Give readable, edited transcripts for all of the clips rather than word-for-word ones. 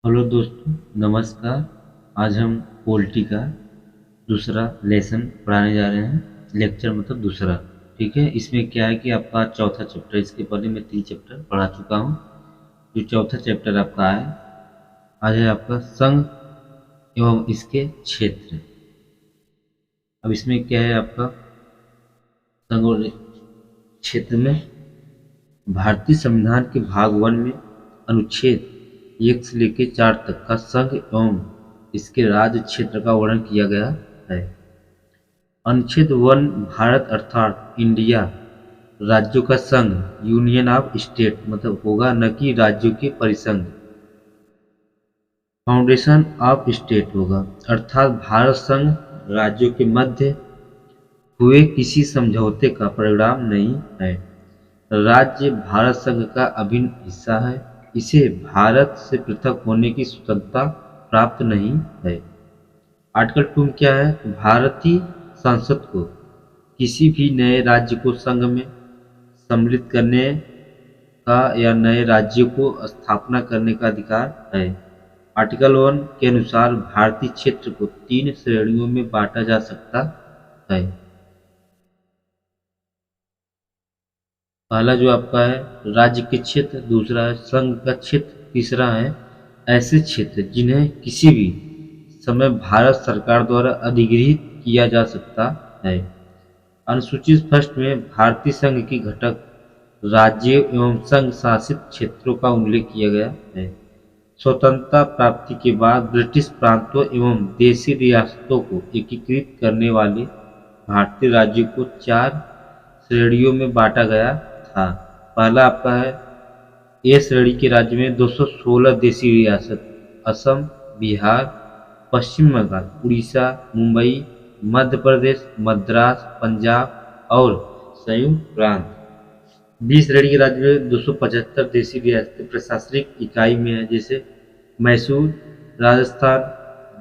Hello दोस्तों, नमस्कार। आज हम पॉलिटी का दूसरा लेसन पढ़ाने जा रहे हैं। लेक्चर मतलब दूसरा। ठीक है, इसमें क्या है कि आपका चौथा चैप्टर, इसके पहले मैं 3 चैप्टर पढ़ा चुका हूँ। जो चौथा चैप्टर आपका है, आज है आपका संघ एवं इसके क्षेत्र। अब इसमें क्या है आपका संघ और क्षेत्र में भारतीय संविधान के भाग 1 में अनुच्छेद 1 से लेकर 4 तक का संघ एवं इसके राज्य क्षेत्र का वर्णन किया गया है। अनुच्छेद 1 भारत अर्थात इंडिया राज्यों का संघ, यूनियन ऑफ स्टेट मतलब होगा, न कि राज्यों के परिसंघ। फाउंडेशन ऑफ स्टेट होगा, अर्थात भारत संघ राज्यों के मध्य हुए किसी समझौते का परिणाम नहीं है। राज्य भारत संघ का अभिन्न हिस्सा है। इसे भारत से पृथक होने की स्वतंत्रता प्राप्त नहीं है। आर्टिकल 2 में क्या है? भारतीय संसद को किसी भी नए राज्य को संघ में सम्मिलित करने का या नए राज्यों को स्थापना करने का अधिकार है। आर्टिकल 1 के अनुसार भारतीय क्षेत्र को 3 श्रेणियों में बांटा जा सकता है। पहला जो आपका है राज्य के क्षेत्र, दूसरा है संघ का क्षेत्र, तीसरा है ऐसे क्षेत्र जिन्हें किसी भी समय भारत सरकार द्वारा अधिगृहित किया जा सकता है। अनुसूची फर्स्ट में भारतीय संघ की घटक राज्यों एवं संघ शासित क्षेत्रों का उल्लेख किया गया है। स्वतंत्रता प्राप्ति के बाद ब्रिटिश प्रांतों एवं देशी रियासतों को एकीकृत करने वाले भारतीय राज्यों को 4 श्रेणियों में बांटा गया था। पहला आपका है ए श्रेणी के राज्य में 216 देशी रियासत, असम, बिहार, पश्चिम बंगाल, उड़ीसा, मुंबई, मध्य प्रदेश, मद्रास, पंजाब और संयुक्त प्रांत। बी श्रेणी के राज्य में 275 देशी रियासतें प्रशासनिक इकाई में है, जैसे मैसूर, राजस्थान,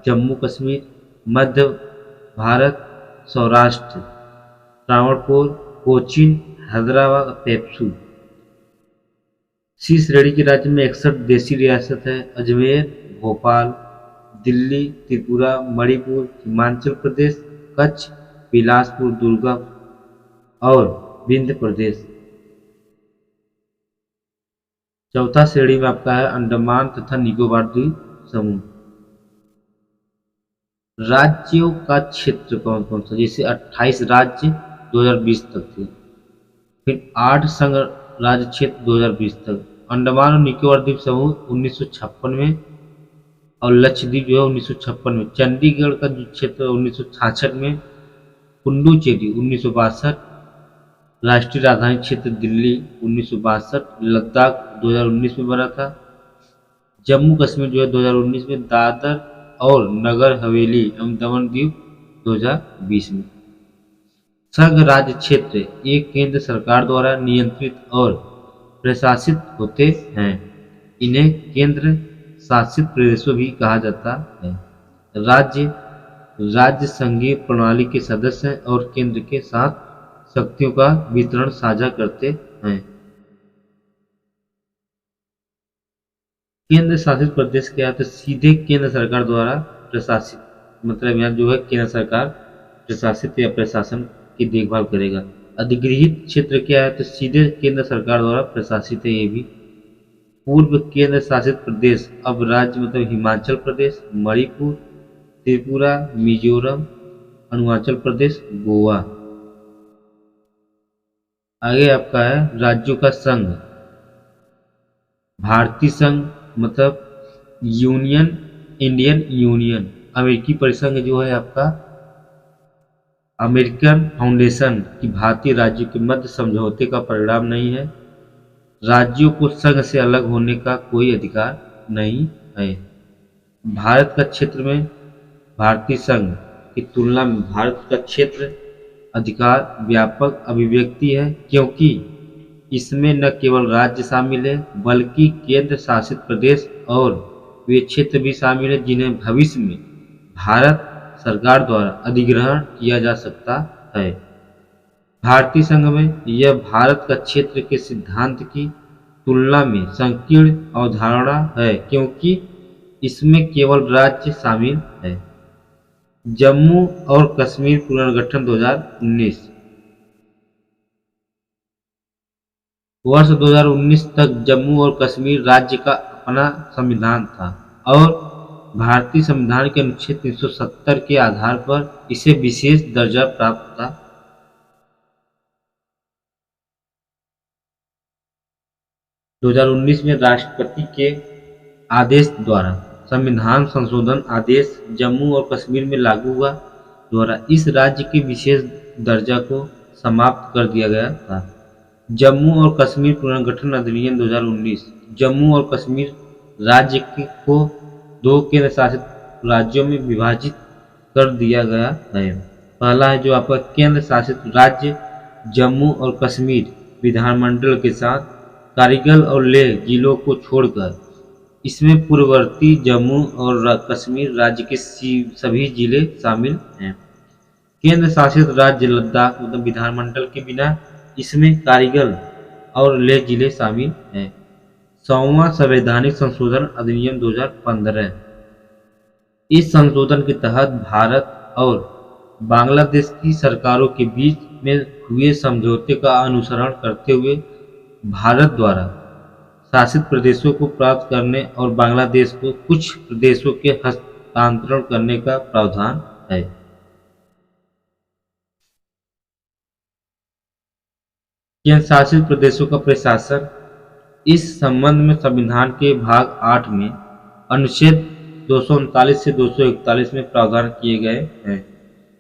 जम्मू कश्मीर, मध्य भारत, सौराष्ट्र, त्रावणकोर, कोचीन, हैदराबाद, पेप्सू। सी श्रेणी के राज्य में 61 देशी रियासत है, अजमेर, भोपाल, दिल्ली, त्रिपुरा, मणिपुर, हिमाचल प्रदेश, कच्छ, बिलासपुर, दुर्गम और विंध्य प्रदेश। चौथा श्रेणी में आपका है अंडमान तथा निकोबार द्वीप समूह। राज्यों का क्षेत्र कौन कौन सा? जैसे 28 राज्य 2020 तक थे, फिर 8 संघ राज्य क्षेत्र 2020 तक। अंडमान और निकोबार द्वीप समूह 1956 में और लक्षद्वीप जो है 1956 में। चंडीगढ़ का जो क्षेत्र 1966 में। पुडुचेरी 1962, राष्ट्रीय राजधानी क्षेत्र दिल्ली 1962, लद्दाख 2019 में बना था। जम्मू कश्मीर जो है 2019 में, दादर और नगर हवेली एवं दमन दीव 2020 में। संघ राज्य क्षेत्र एक केंद्र सरकार द्वारा नियंत्रित और प्रशासित होते हैं। इन्हें केंद्र शासित प्रदेशों भी कहा जाता है। राज्य संघीय प्रणाली के सदस्य हैं और केंद्र के साथ शक्तियों का वितरण साझा करते हैं। केंद्र शासित प्रदेश क्या है? तो सीधे केंद्र सरकार द्वारा प्रशासित, मतलब यहाँ जो है केंद्र सरकार प्रशासित या प्रशासन की देखभाल करेगा। अधिगृहित क्षेत्र क्या है? तो सीधे केंद्र सरकार द्वारा प्रशासित है ये भी। पूर्व केंद्र शासित प्रदेश अब राज्य मतलब हिमाचल प्रदेश, मणिपुर, त्रिपुरा, मिजोरम, अरुणाचल प्रदेश, गोवा। आगे आपका है राज्यों का संघ। भारतीय संघ मतलब यूनियन, इंडियन यूनियन। अमेरिकी परिसंघ जो है आपका अमेरिकन फाउंडेशन की भारतीय राज्यों के मध्य समझौते का परिणाम नहीं है। राज्यों को संघ से अलग होने का कोई अधिकार नहीं है। भारत का क्षेत्र में भारतीय संघ की तुलना में भारत का क्षेत्र अधिकार व्यापक अभिव्यक्ति है, क्योंकि इसमें न केवल राज्य शामिल है बल्कि केंद्र शासित प्रदेश और वे क्षेत्र भी शामिल हैं जिन्हें भविष्य में भारत सरकार द्वारा अधिग्रहण किया जा सकता है। भारतीय संघ में यह भारत का क्षेत्र के सिद्धांत की तुलना में संकीर्ण अवधारणा है, क्योंकि इसमें केवल राज्य शामिल है। जम्मू और कश्मीर पुनर्गठन 2019। वर्ष 2019 तक जम्मू और कश्मीर राज्य का अपना संविधान था और भारतीय संविधान के अनुच्छेद 370 के आधार पर इसे विशेष दर्जा प्राप्त था। 2019 में राष्ट्रपति के आदेश द्वारा संविधान संशोधन आदेश जम्मू और कश्मीर में लागू हुआ, द्वारा इस राज्य के विशेष दर्जा को समाप्त कर दिया गया था। जम्मू और कश्मीर पुनर्गठन अधिनियम 2019। जम्मू और कश्मीर राज्य को 2 केंद्र शासित राज्यों में विभाजित कर दिया गया है। पहला है जो आपका केंद्र शासित राज्य जम्मू और कश्मीर विधानमंडल के साथ कारगिल और लेह जिलों को छोड़कर, इसमें पूर्ववर्ती जम्मू और कश्मीर राज्य के सभी जिले शामिल हैं। केंद्र शासित राज्य लद्दाख मतलब विधानमंडल के बिना, इसमें कारगिल और लेह जिले शामिल हैं। 100वां संवैधानिक संशोधन अधिनियम 2015। इस संशोधन के तहत भारत और बांग्लादेश की सरकारों के बीच में हुए समझौते का अनुसरण करते हुए भारत द्वारा शासित प्रदेशों को प्राप्त करने और बांग्लादेश को कुछ प्रदेशों के हस्तांतरण करने का प्रावधान है। केंद्र शासित प्रदेशों का प्रशासन। इस संबंध में संविधान के भाग 8 में अनुच्छेद 239 से 241 में प्रावधान किए गए हैं।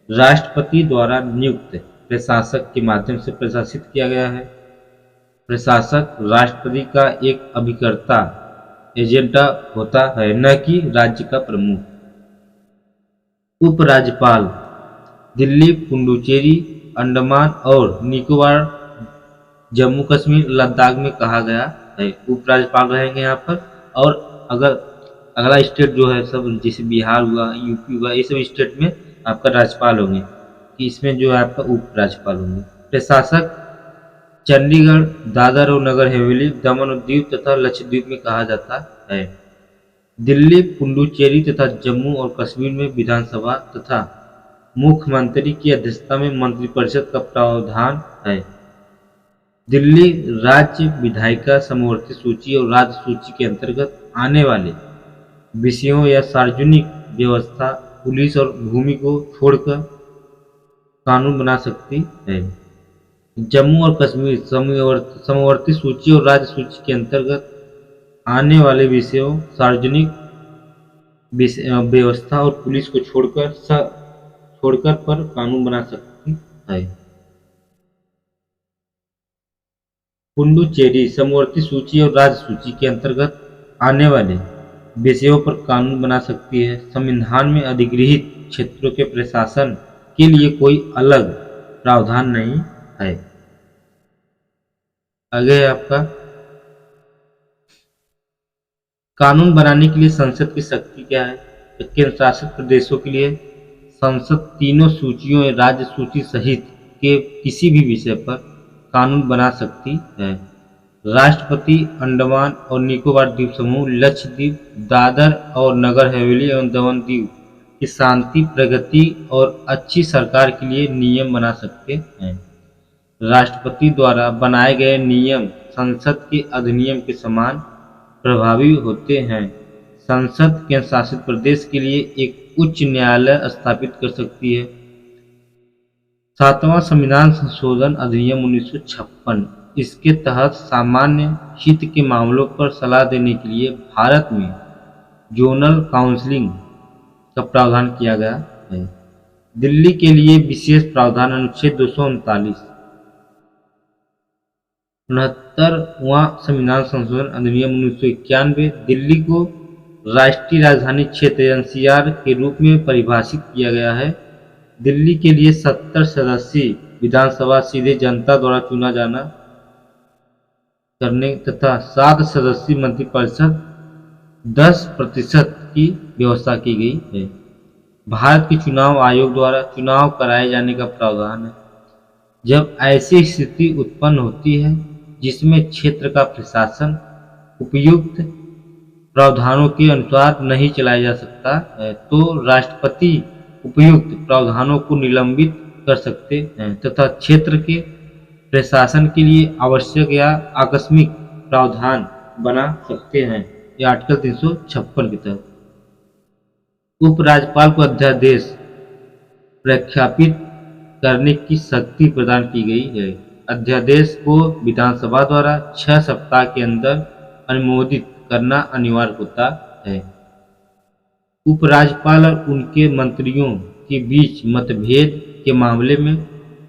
राष्ट्रपति द्वारा नियुक्त प्रशासक के माध्यम से प्रशासित किया गया है। प्रशासक राष्ट्रपति का एक अभिकर्ता एजेंडा होता है, न कि राज्य का प्रमुख। उपराज्यपाल दिल्ली, पुडुचेरी, अंडमान और निकोबार, जम्मू कश्मीर, लद्दाख में कहा गया है उपराज्यपाल रहेंगे यहाँ पर। और अगर अगला स्टेट जो है सब जैसे बिहार हुआ, यूपी हुआ, ये सब स्टेट में आपका राज्यपाल होंगे, कि इसमें जो है आपका उपराज्यपाल होंगे। प्रशासक चंडीगढ़, दादर और नगर हवेली, दमन और दीव तथा लक्षद्वीप में कहा जाता है। दिल्ली, पुडुचेरी तथा जम्मू और कश्मीर में विधानसभा तथा मुख्यमंत्री की अध्यक्षता में मंत्रिपरिषद का प्रावधान है। दिल्ली राज्य विधायिका समवर्ती सूची और राज्य सूची के अंतर्गत आने वाले विषयों या सार्वजनिक व्यवस्था, पुलिस और भूमि को छोड़कर कानून बना सकती है। जम्मू और कश्मीर समवर्ती सूची और राज्य सूची के अंतर्गत आने वाले विषयों, सार्वजनिक व्यवस्था और पुलिस को छोड़कर पर कानून बना सकती है। पुडुचेरी समवर्ती सूची और राज्य सूची के अंतर्गत आने वाले विषयों पर कानून बना सकती है। संविधान में अधिगृहीत क्षेत्रों के प्रशासन के लिए कोई अलग प्रावधान नहीं है। आगे है आपका कानून बनाने के लिए संसद की शक्ति क्या है। तो केंद्र शासित प्रदेशों के लिए संसद तीनों सूचियों या राज्य सूची सहित के किसी भी विषय पर कानून बना सकती है। राष्ट्रपति अंडमान और निकोबार द्वीप समूह, लक्षद्वीप, दादर और नगर हवेली एवं दमन दीव की शांति, प्रगति और अच्छी सरकार के लिए नियम बना सकते हैं। राष्ट्रपति द्वारा बनाए गए नियम संसद के अधिनियम के समान प्रभावी होते हैं। संसद केंद्र शासित प्रदेश के लिए एक उच्च न्यायालय स्थापित कर सकती है। 7वां संविधान संशोधन अधिनियम 1956। इसके तहत सामान्य हित के मामलों पर सलाह देने के लिए भारत में जोनल काउंसिल का प्रावधान किया गया है। दिल्ली के लिए विशेष प्रावधान अनुच्छेद 239। 69वां संविधान संशोधन अधिनियम 1991। दिल्ली को राष्ट्रीय राजधानी क्षेत्र एनसीआर के रूप में परिभाषित किया गया है। दिल्ली के लिए 70 सदस्यीय विधानसभा सीधे जनता द्वारा चुना जाना करने तथा 7 सदस्यीय मंत्रिपरिषद 10% की व्यवस्था की गई है। भारत के चुनाव आयोग द्वारा चुनाव कराए जाने का प्रावधान है। जब ऐसी स्थिति उत्पन्न होती है जिसमें क्षेत्र का प्रशासन उपयुक्त प्रावधानों के अनुसार नहीं चलाया जा सकता है तो राष्ट्रपति उपयुक्त प्रावधानों को निलंबित कर सकते हैं तथा क्षेत्र के प्रशासन के लिए आवश्यक या आकस्मिक प्रावधान बना सकते हैं। ये आर्टिकल 356 के तहत उपराज्यपाल को अध्यादेश प्रख्यापित करने की शक्ति प्रदान की गई है। अध्यादेश को विधानसभा द्वारा 6 सप्ताह के अंदर अनुमोदित करना अनिवार्य होता है। उपराज्यपाल और उनके मंत्रियों के बीच मतभेद के मामले में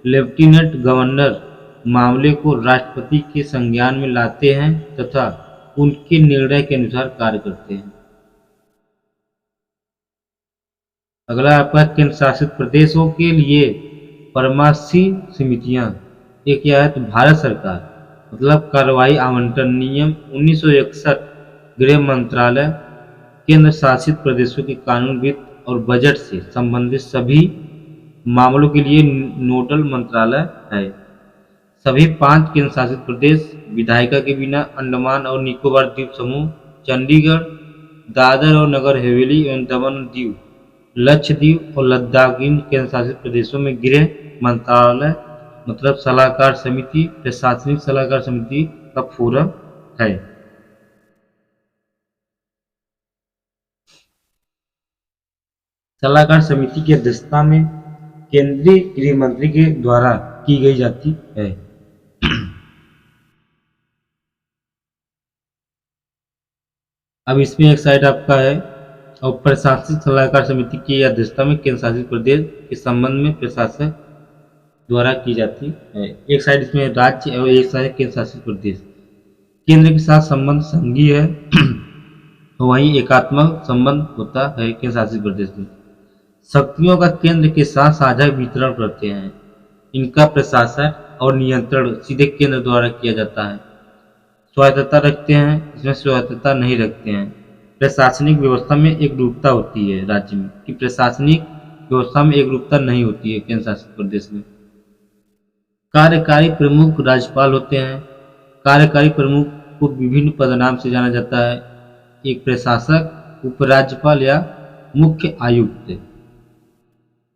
लेफ्टिनेंट गवर्नर मामले को राष्ट्रपति के संज्ञान में लाते हैं तथा उनके निर्णय के अनुसार कार्य करते हैं। अगला आपका केंद्र शासित प्रदेशों के लिए परामर्शी समितियां। एक क्या है तो भारत सरकार मतलब कार्रवाई आवंटन नियम 1961 गृह मंत्रालय केंद्र शासित प्रदेशों के कानून वित्त और बजट से संबंधित सभी मामलों के लिए नोडल मंत्रालय है। सभी 5 केंद्र शासित प्रदेश विधायिका के बिना अंडमान और निकोबार द्वीप समूह, चंडीगढ़, दादर और नगर हवेली एवं दमन और दीव, लक्षद्वीप और लद्दाख इन केंद्र शासित प्रदेशों में गृह मंत्रालय मतलब सलाहकार समिति, प्रशासनिक सलाहकार समिति का फोरम है। सलाहकार समिति की अध्यक्षता में केंद्रीय गृह मंत्री के द्वारा की गई जाती है। अब इसमें एक साइड आपका है और प्रशासनिक सलाहकार समिति की अध्यक्षता में केंद्र शासित प्रदेश के संबंध में प्रशासक द्वारा की जाती है। एक साइड इसमें राज्य और एक साइड केंद्र शासित प्रदेश। केंद्र के साथ संबंध संघीय है तो वहीं एकात्मक संबंध होता है केंद्र शासित प्रदेश में। शक्तियों का केंद्र के साथ साझा वितरण करते हैं। इनका प्रशासन और नियंत्रण सीधे केंद्र द्वारा किया जाता है। स्वायत्तता रखते हैं, इसमें स्वायत्तता नहीं रखते हैं। प्रशासनिक व्यवस्था में एक रूपता होती है राज्य में कि प्रशासनिक व्यवस्था में एक रूपता नहीं होती है केंद्र शासित प्रदेश में। कार्यकारी प्रमुख राज्यपाल होते हैं। कार्यकारी प्रमुख को विभिन्न पदनाम से जाना जाता है। एक प्रशासक, उपराज्यपाल या मुख्य आयुक्त।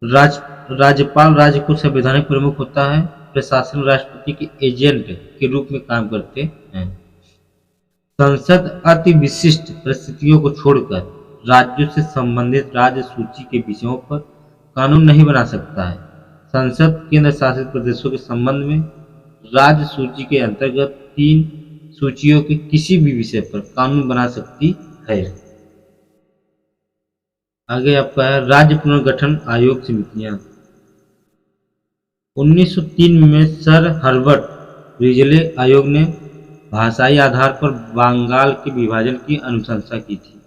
राज्यपाल राज्य को संवैधानिक प्रमुख होता है। प्रशासन राष्ट्रपति के एजेंट के रूप में काम करते हैं। संसद अति विशिष्ट परिस्थितियों को छोड़कर राज्यों से संबंधित राज्य सूची के विषयों पर कानून नहीं बना सकता है। संसद केंद्र शासित प्रदेशों के संबंध में राज्य सूची के अंतर्गत 3 सूचियों के किसी भी विषय पर कानून बना सकती है। आगे आपका है राज्य पुनर्गठन आयोग समितियां। 1903 में सर हर्बर्ट रिजले आयोग ने भाषाई आधार पर बंगाल के विभाजन की अनुशंसा की थी।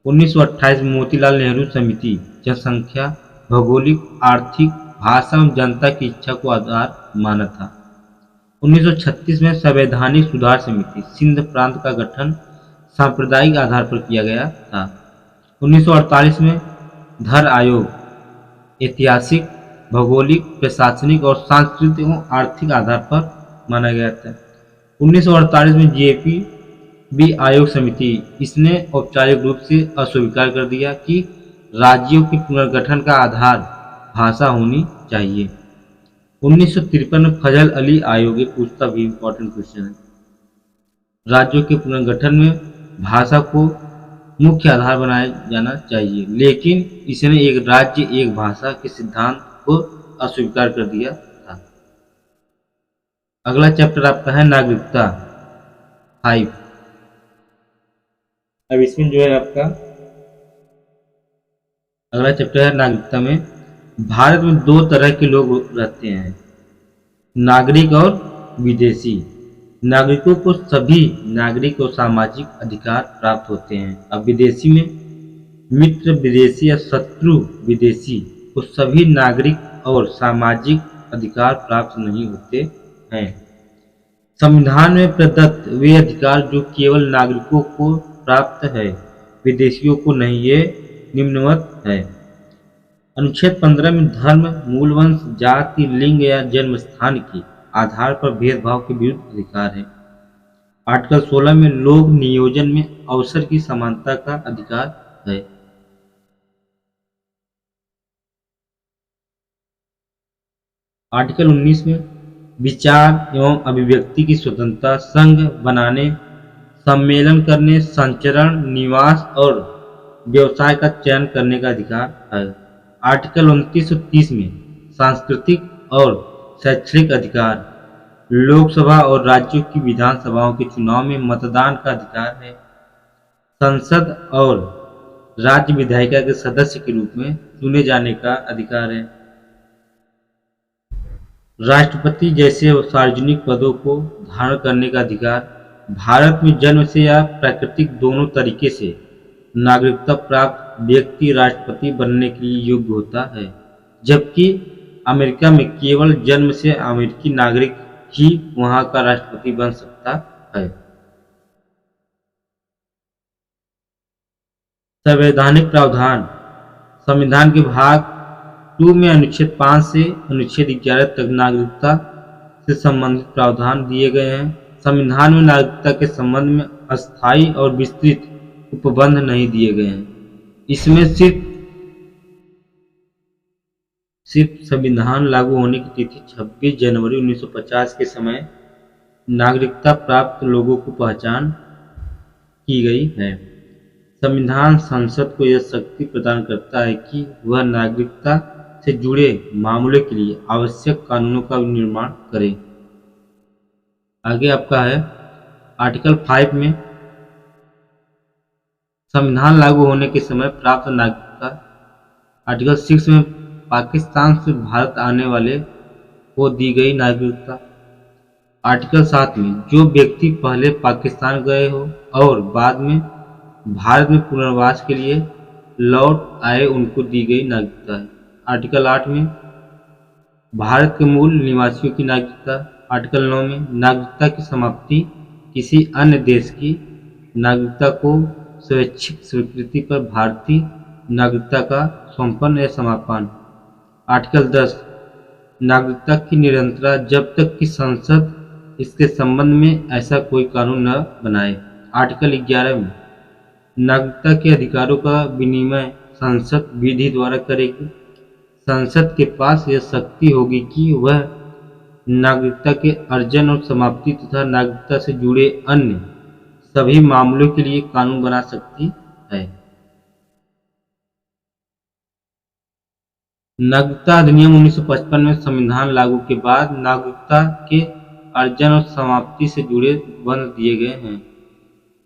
1928 में मोतीलाल नेहरू समिति जनसंख्या, भौगोलिक, आर्थिक, भाषा एवं जनता की इच्छा को आधार माना था। 1936 में संवैधानिक सुधार समिति सिंध प्रांत का गठन सांप्रदायिक आधार पर किया गया था। 1948 में धर आयोग ऐतिहासिक, भौगोलिक, प्रशासनिक और सांस्कृतिक एवं आर्थिक आधार पर माना गया था। 1948 में जेपी भी आयोग समिति इसने औपचारिक रूप से अस्वीकार कर दिया कि राज्यों के पुनर्गठन का आधार भाषा होनी चाहिए। 1953 में फजल अली आयोग, ये पूछता भी इंपॉर्टेंट क्वेश्चन है, राज्यों के पुनर्गठन में भाषा को मुख्य आधार बनाया जाना चाहिए, लेकिन इसने एक राज्य एक भाषा के सिद्धांत को अस्वीकार कर दिया था। अगला चैप्टर आपका है नागरिकता 5। अब इसमें जो है आपका अगला चैप्टर है नागरिकता में। भारत में 2 तरह के लोग रहते हैं, नागरिक और विदेशी। नागरिकों को सभी नागरिक और सामाजिक अधिकार प्राप्त होते हैं। अब विदेशी में मित्र विदेशी या शत्रु विदेशी को सभी नागरिक और सामाजिक अधिकार प्राप्त नहीं होते हैं। संविधान में प्रदत्त वे अधिकार जो केवल नागरिकों को प्राप्त है, विदेशियों को नहीं, ये निम्नवत है। अनुच्छेद 15 में धर्म, मूलवंश, जाति, लिंग या जन्म स्थान के आधार पर भेदभाव के विरुद्ध अधिकार है। आर्टिकल 16 में लोक नियोजन में अवसर की समानता का अधिकार है। आर्टिकल 19 में विचार एवं अभिव्यक्ति की स्वतंत्रता, संघ बनाने, सम्मेलन करने, संचरण, निवास और व्यवसाय का चयन करने का अधिकार है। आर्टिकल 29 और 30 में सांस्कृतिक और शैक्षणिक अधिकार, लोकसभा और राज्यों की विधानसभाओं के चुनाव में मतदान का अधिकार है। संसद और राज्य विधायिका के सदस्य के रूप में चुने जाने का अधिकार है। राष्ट्रपति जैसे सार्वजनिक पदों को धारण करने का अधिकार, भारत में जन्म से या प्राकृतिक दोनों तरीके से नागरिकता प्राप्त व्यक्ति राष्ट्रपति बनने के लिए योग्य होता है, जबकि अमेरिका में केवल जन्म से अमेरिकी नागरिक ही वहां का राष्ट्रपति बन सकता है। संवैधानिक प्रावधान, संविधान के भाग 2 में अनुच्छेद 5 से अनुच्छेद 11 तक नागरिकता से संबंधित प्रावधान दिए गए हैं। संविधान में नागरिकता के संबंध में अस्थायी और विस्तृत उपबंध नहीं दिए गए हैं। इसमें सिर्फ संविधान लागू होने की तिथि 26 जनवरी 1950 के समय नागरिकता प्राप्त लोगों को पहचान की गई है। संविधान संसद को यह शक्ति प्रदान करता है कि वह नागरिकता से जुड़े मामलों के लिए आवश्यक कानूनों का निर्माण करे। आगे आपका है आर्टिकल 5 में संविधान लागू होने के समय प्राप्त नागरिकता। आर्टिकल 6 में पाकिस्तान से भारत आने वाले को दी गई नागरिकता। आर्टिकल 7 में जो व्यक्ति पहले पाकिस्तान गए हो और बाद में भारत में पुनर्वास के लिए लौट आए उनको दी गई नागरिकता है। आर्टिकल 8 में भारत के मूल निवासियों की नागरिकता। आर्टिकल 9 में नागरिकता की समाप्ति किसी अन्य देश की नागरिकता को स्वैच्छिक स्वीकृति पर भारतीय नागरिकता का संपन्न या समापन। आर्टिकल 10 नागरिकता की निरंतरता जब तक कि संसद इसके संबंध में ऐसा कोई कानून न बनाए। आर्टिकल 11 में नागरिकता के अधिकारों का विनिमय संसद विधि द्वारा करेगी। संसद के पास यह शक्ति होगी कि वह नागरिकता के अर्जन और समाप्ति तथा नागरिकता से जुड़े अन्य सभी मामलों के लिए कानून बना सकती है। नागरिकता अधिनियम 1955 में संविधान लागू के बाद नागरिकता के अर्जन और समाप्ति से जुड़े बंध दिए गए हैं।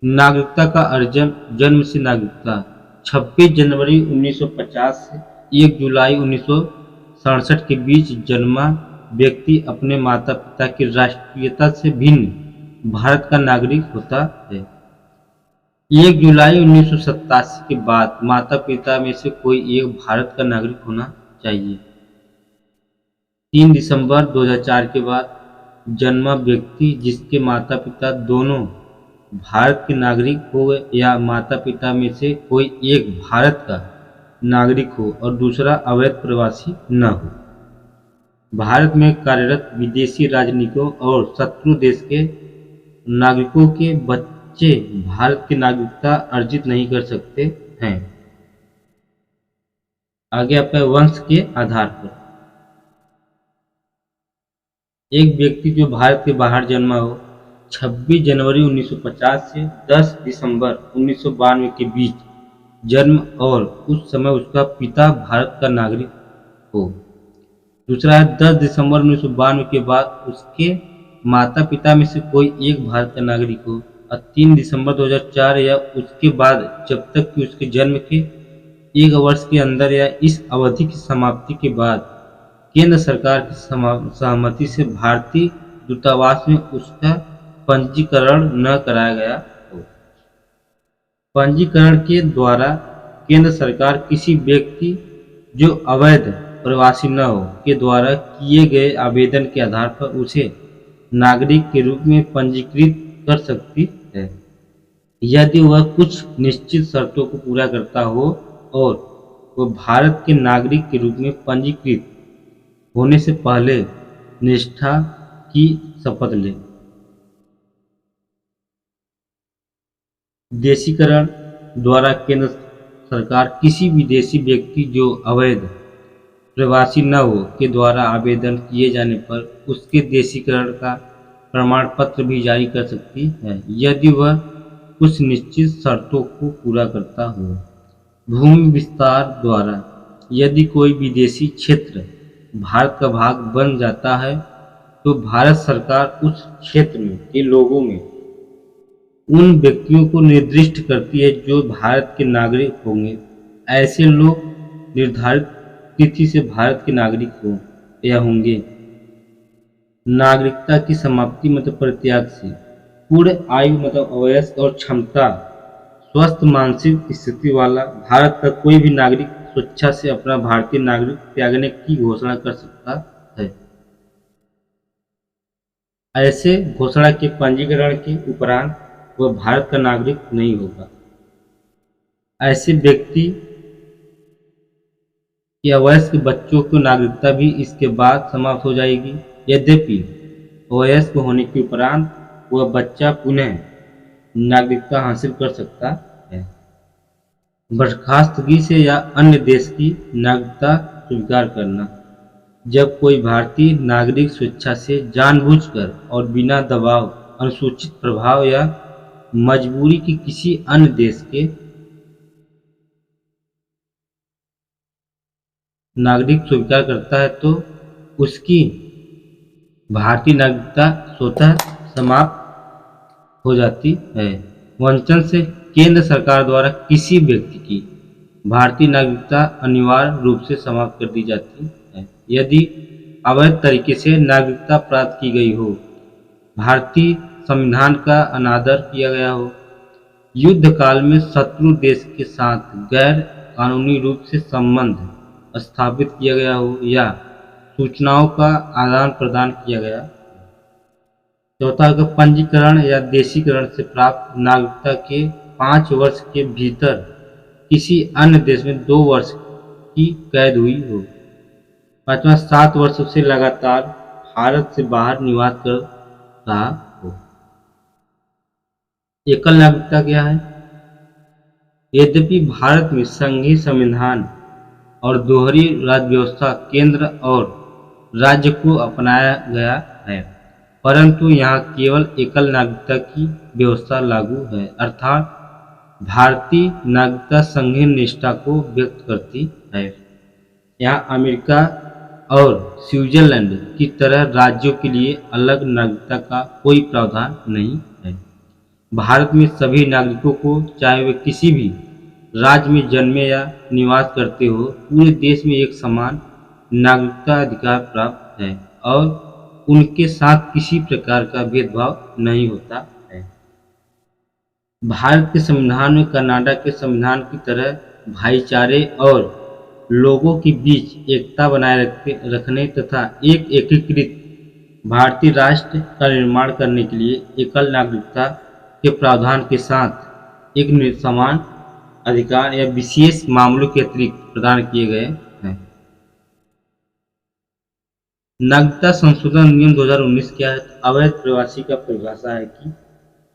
नागरिकता का अर्जन, जन्म से नागरिकता 26 जनवरी 1950 से 1 जुलाई 1967 के बीच जन्मा व्यक्ति अपने माता पिता की राष्ट्रीयता से भिन्न भारत का नागरिक होता है। 1 जुलाई 1987 के बाद माता पिता में से कोई एक भारत का नागरिक होना चाहिए। 3 दिसंबर 2004 के बाद जन्मा व्यक्ति जिसके माता पिता दोनों भारत के नागरिक हो या माता पिता में से कोई एक भारत का नागरिक हो और दूसरा अवैध प्रवासी न हो, भारत में कार्यरत विदेशी राजनयिकों और शत्रु देश के नागरिकों के बच्चे भारत की नागरिकता अर्जित नहीं कर सकते हैं। आगे आपका वंश के आधार पर एक व्यक्ति जो भारत के बाहर जन्मा हो 26 जनवरी 1950 से 10 दिसंबर 1992 के बीच जन्म और उस समय उसका पिता भारत का नागरिक हो। दूसरा है 10 दिसंबर 1992 के बाद उसके माता पिता में से कोई एक भारत का नागरिक हो और 3 दिसंबर 2004 या उसके बाद जब तक कि उसके जन्म के 1 वर्ष के अंदर या इस अवधि की समाप्ति के बाद केंद्र सरकार की सहमति से भारतीय दूतावास में उसका पंजीकरण न कराया गया हो। पंजीकरण के द्वारा केंद्र सरकार किसी व्यक्ति जो अवैध प्रवासी न हो के द्वारा किए गए आवेदन के आधार पर उसे नागरिक के रूप में पंजीकृत कर सकती है, यदि वह कुछ निश्चित शर्तों को पूरा करता हो और वह भारत के नागरिक के रूप में पंजीकृत होने से पहले निष्ठा की शपथ ले। देशीकरण द्वारा केंद्र सरकार किसी विदेशी व्यक्ति जो अवैध प्रवासी न हो के द्वारा आवेदन किए जाने पर उसके देशीकरण का प्रमाण पत्र भी जारी कर सकती है, यदि वह कुछ निश्चित शर्तों को पूरा करता हो। भूमि विस्तार द्वारा यदि कोई विदेशी क्षेत्र भारत का भाग बन जाता है तो भारत सरकार उस क्षेत्र में के लोगों में उन व्यक्तियों को निर्दिष्ट करती है जो भारत के नागरिक होंगे। ऐसे लोग निर्धारित तिथि से भारत के नागरिक हो या होंगे। नागरिकता की समाप्ति मतलब परित्याग से पूर्ण आयु मतलब अवयस्क और क्षमता स्वस्थ मानसिक स्थिति वाला भारत का कोई भी नागरिक स्वेच्छा से अपना भारतीय नागरिक त्यागने की घोषणा कर सकता है। ऐसे घोषणा के पंजीकरण के उपरांत वह भारत का नागरिक नहीं होगा। ऐसे व्यक्ति के अवयस्क बच्चों की नागरिकता भी इसके बाद समाप्त हो जाएगी। यद्यपि वयस्क होने के उपरांत वह बच्चा पुनः नागरिकता हासिल कर सकता है। बर्खास्तगी से या अन्य देश की नागरिकता स्वीकार करना जब कोई भारतीय नागरिक स्वेच्छा से जानबूझकर और बिना दबाव अनुचित प्रभाव या मजबूरी की किसी अन्य देश के नागरिक स्वीकार करता है तो उसकी भारतीय नागरिकता स्वतः समाप्त हो जाती है। वंचन से केंद्र सरकार द्वारा किसी व्यक्ति की भारतीय नागरिकता अनिवार्य रूप से समाप्त कर दी जाती है यदि अवैध तरीके से नागरिकता प्राप्त की गई हो, भारतीय संविधान का अनादर किया गया हो, युद्ध काल में शत्रु देश के साथ गैर कानूनी रूप से संबंध स्थापित किया गया हो या सूचनाओं का आदान प्रदान किया गया। चौथा अगर पंजीकरण या देशीकरण से प्राप्त नागरिकता के 5 वर्ष के भीतर किसी अन्य देश में 2 वर्ष की कैद हुई हो। पांचवा 7 वर्षों से लगातार भारत से बाहर निवास कर रहा हो। एकल नागरिकता क्या है? यद्यपि भारत में संघीय संविधान और दोहरी राज्य व्यवस्था केंद्र और राज्य को अपनाया गया है, परंतु यहाँ केवल एकल नागरिकता की व्यवस्था लागू है, अर्थात भारतीय नागरिकता संघीय निष्ठा को व्यक्त करती है। यहाँ अमेरिका और स्विट्जरलैंड की तरह राज्यों के लिए अलग नागरिकता का कोई प्रावधान नहीं है। भारत में सभी नागरिकों को चाहे वे किसी भी राज्य में जन्मे या निवास करते हो, पूरे देश में एक समान नागरिकता अधिकार प्राप्त है और उनके साथ किसी प्रकार का भेदभाव नहीं होता है। भारत के संविधान में कनाडा के संविधान की तरह भाईचारे और लोगों के बीच एकता बनाए रखने तथा एक एकीकृत भारतीय राष्ट्र का निर्माण करने के लिए एकल नागरिकता के प्रावधान के साथ एक समान अधिकार या विशेष मामलों के अतिरिक्त प्रदान किए गए हैं। नागरिकता संशोधन नियम 2019 क्या है? अवैध प्रवासी का परिभाषा है कि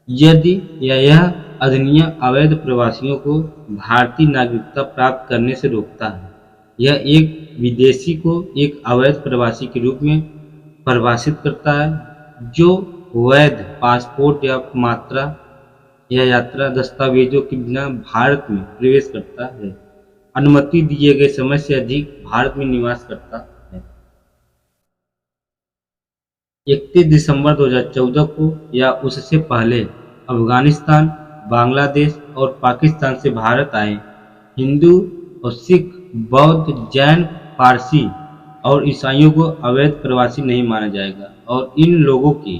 यदि यह अधिनियम अवैध प्रवासियों को भारतीय नागरिकता प्राप्त करने से रोकता है, यह एक विदेशी को एक अवैध प्रवासी के रूप में परिभाषित करता है जो वैध पासपोर्ट या मात्रा या यात्रा दस्तावेजों के बिना भारत में प्रवेश करता है, अनुमति दिए गए समय से अधिक भारत में निवास करता है। 31 दिसंबर 2014 को या उससे पहले अफगानिस्तान, बांग्लादेश और पाकिस्तान से भारत आए हिंदू और सिख, बौद्ध, जैन, पारसी और ईसाइयों को अवैध प्रवासी नहीं माना जाएगा और इन लोगों के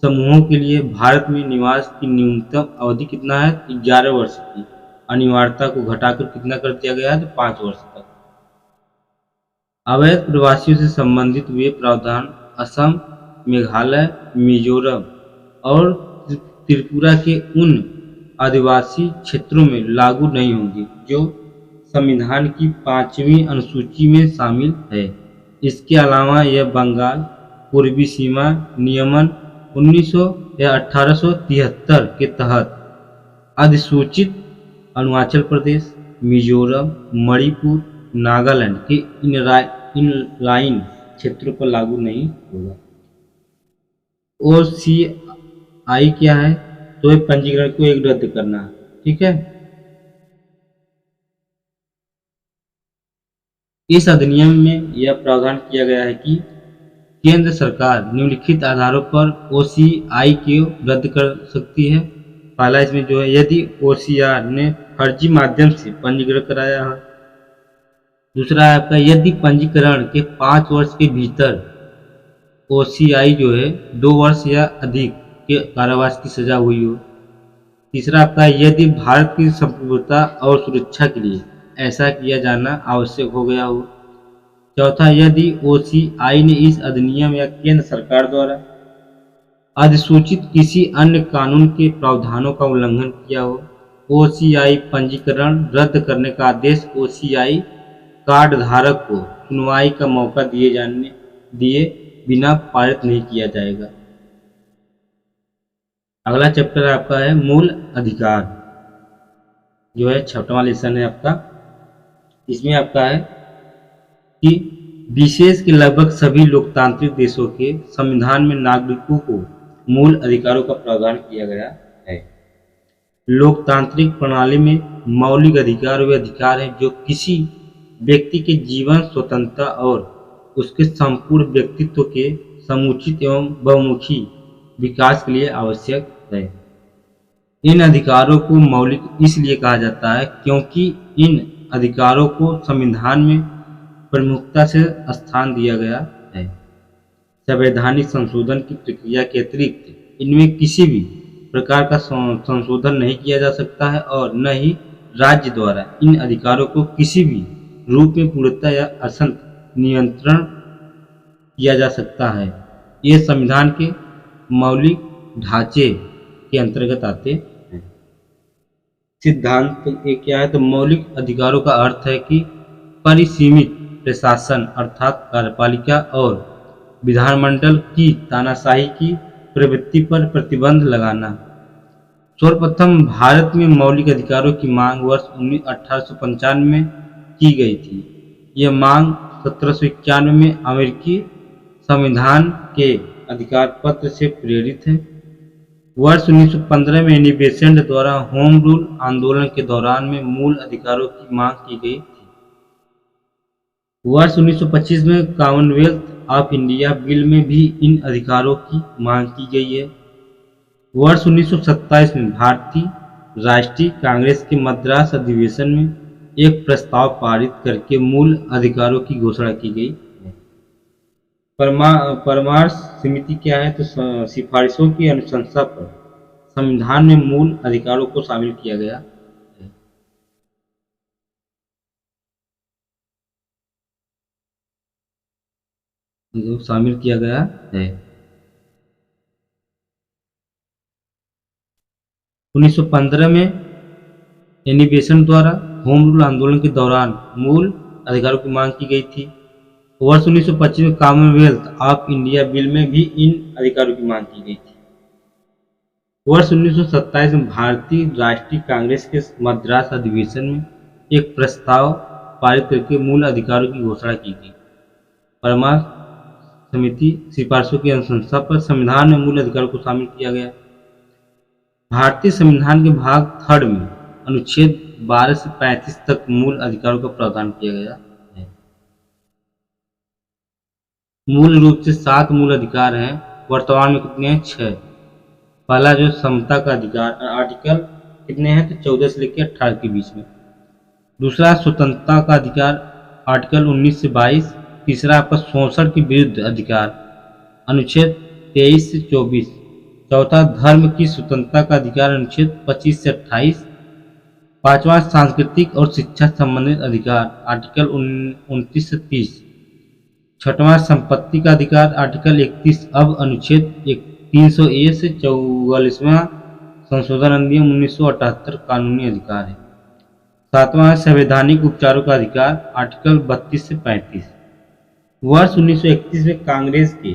समूहों के लिए भारत में निवास की न्यूनतम अवधि कितना है? 11 वर्ष की अनिवार्यता को घटाकर कितना कर दिया गया है? तो 5 वर्ष तक। अवैध प्रवासियों से संबंधित वे प्रावधान असम, मेघालय, मिजोरम और त्रिपुरा के उन आदिवासी क्षेत्रों में लागू नहीं होंगी जो संविधान की 5वीं अनुसूची में शामिल है। इसके अलावा यह बंगाल पूर्वी सीमा नियमन 1900 या 1873 के तहत अधिसूचित अरुणाचल प्रदेश, मिजोरम, मणिपुर, नागालैंड के इनलाइन क्षेत्रों पर लागू नहीं होगा। OCI क्या है? तो पंजीकरण को एक रद्द करना। ठीक है। इस अधिनियम में यह प्रावधान किया गया है कि केंद्र सरकार निम्नलिखित आधारों पर OCI को रद्द कर सकती है। पहला इसमें जो है, यदि OCR ने फर्जी माध्यम से पंजीकरण कराया है। दूसरा है आपका, यदि पंजीकरण के 5 वर्ष के भीतर OCI जो है 2 वर्ष या अधिक के कारावास की सजा हुई हो। तीसरा आपका, यदि भारत की संप्रभुता और सुरक्षा के लिए ऐसा किया जाना आवश्यक हो गया हो। चौथा, यदि OCI ने इस अधिनियम या केंद्र सरकार द्वारा अधिसूचित किसी अन्य कानून के प्रावधानों का उल्लंघन किया हो। OCI पंजीकरण रद्द करने का आदेश OCI कार्ड धारक को सुनवाई का मौका दिए बिना पारित नहीं किया जाएगा। अगला चैप्टर आपका है मूल अधिकार, जो है 6वां लेसन है आपका। इसमें आपका है कि विशेष के लगभग सभी लोकतांत्रिक देशों के संविधान में नागरिकों को मूल अधिकारों का प्रावधान किया गया है। लोकतांत्रिक प्रणाली में मौलिक अधिकार वे अधिकार हैं जो किसी व्यक्ति के जीवन स्वतंत्रता और उसके संपूर्ण व्यक्तित्व के समुचित एवं बहुमुखी विकास के लिए आवश्यक है। इन अधिकारों को मौलिक इसलिए कहा जाता है क्योंकि इन अधिकारों को संविधान में प्रमुखता से स्थान दिया गया है। संवैधानिक संशोधन की प्रक्रिया के अतिरिक्त इनमें किसी भी प्रकार का संशोधन नहीं किया जा सकता है और न ही राज्य द्वारा इन अधिकारों को किसी भी रूप में पूर्णतः या असंत नियंत्रण किया जा सकता है। ये संविधान के मौलिक ढांचे के अंतर्गत आते हैं। सिद्धांत एक क्या है? तो मौलिक अधिकारों का अर्थ है कि परिसीमित प्रशासन अर्थात कार्यपालिका और विधानमंडल की तानाशाही की प्रवृत्ति पर प्रतिबंध लगाना। सर्वप्रथम भारत में मौलिक अधिकारों की मांग वर्ष 1895 में की गई थी। यह मांग 1791 में अमेरिकी संविधान के अधिकार पत्र से प्रेरित है। वर्ष 1915 में एनी बेसेंट द्वारा होम रूल आंदोलन के दौरान में मूल अधिकारों की मांग की गई थी। वर्ष 1925 में कॉमनवेल्थ ऑफ इंडिया बिल में भी इन अधिकारों की मांग की गई है। वर्ष 1927 में भारतीय राष्ट्रीय कांग्रेस के मद्रास अधिवेशन में एक प्रस्ताव पारित करके मूल अधिकारों की घोषणा की गई। परामर्श समिति क्या है? तो सिफारिशों की अनुशंसा पर संविधान में मूल अधिकारों को शामिल किया गया है। शामिल किया गया है। 1915 में एनी बेसेंट द्वारा होम रूल आंदोलन के दौरान मूल अधिकारों की मांग की गई थी। वर्ष 1925 में कॉमनवेल्थ ऑफ इंडिया बिल में भी इन अधिकारों की मांग की गई थी। वर्ष 1927 में भारतीय राष्ट्रीय कांग्रेस के मद्रास अधिवेशन में एक प्रस्ताव पारित करके मूल अधिकारों की घोषणा की गई। परामर्श समिति सिफारिशों की अनुशंसा पर संविधान में मूल अधिकारों को शामिल किया गया। भारतीय संविधान के भाग 3 में अनुच्छेद 12 से 35 तक मूल अधिकारों का प्रावधान किया गया है। मूल रूप से 7 मूल अधिकार हैं। वर्तमान में कितने हैं? 6। पहला जो समता का अधिकार, आर्टिकल कितने हैं? तो 14 से लेकर 18 के बीच में। दूसरा स्वतंत्रता का अधिकार, आर्टिकल 19 से 22। तीसरा आपका शोषण के विरुद्ध अधिकार, अनुच्छेद 23 से 24। चौथा धर्म की स्वतंत्रता का अधिकार, अनुच्छेद 25 से 28। पांचवा सांस्कृतिक और शिक्षा संबंधित अधिकार, आर्टिकल 29 से 30। छठवां संपत्ति का अधिकार, आर्टिकल 31 अब अनुच्छेद 300A से 44वां संशोधन अधिनियम 1978 कानूनी अधिकार है। सातवां संवैधानिक उपचारों का अधिकार, आर्टिकल 32 से 35। वर्ष 1931 में कांग्रेस के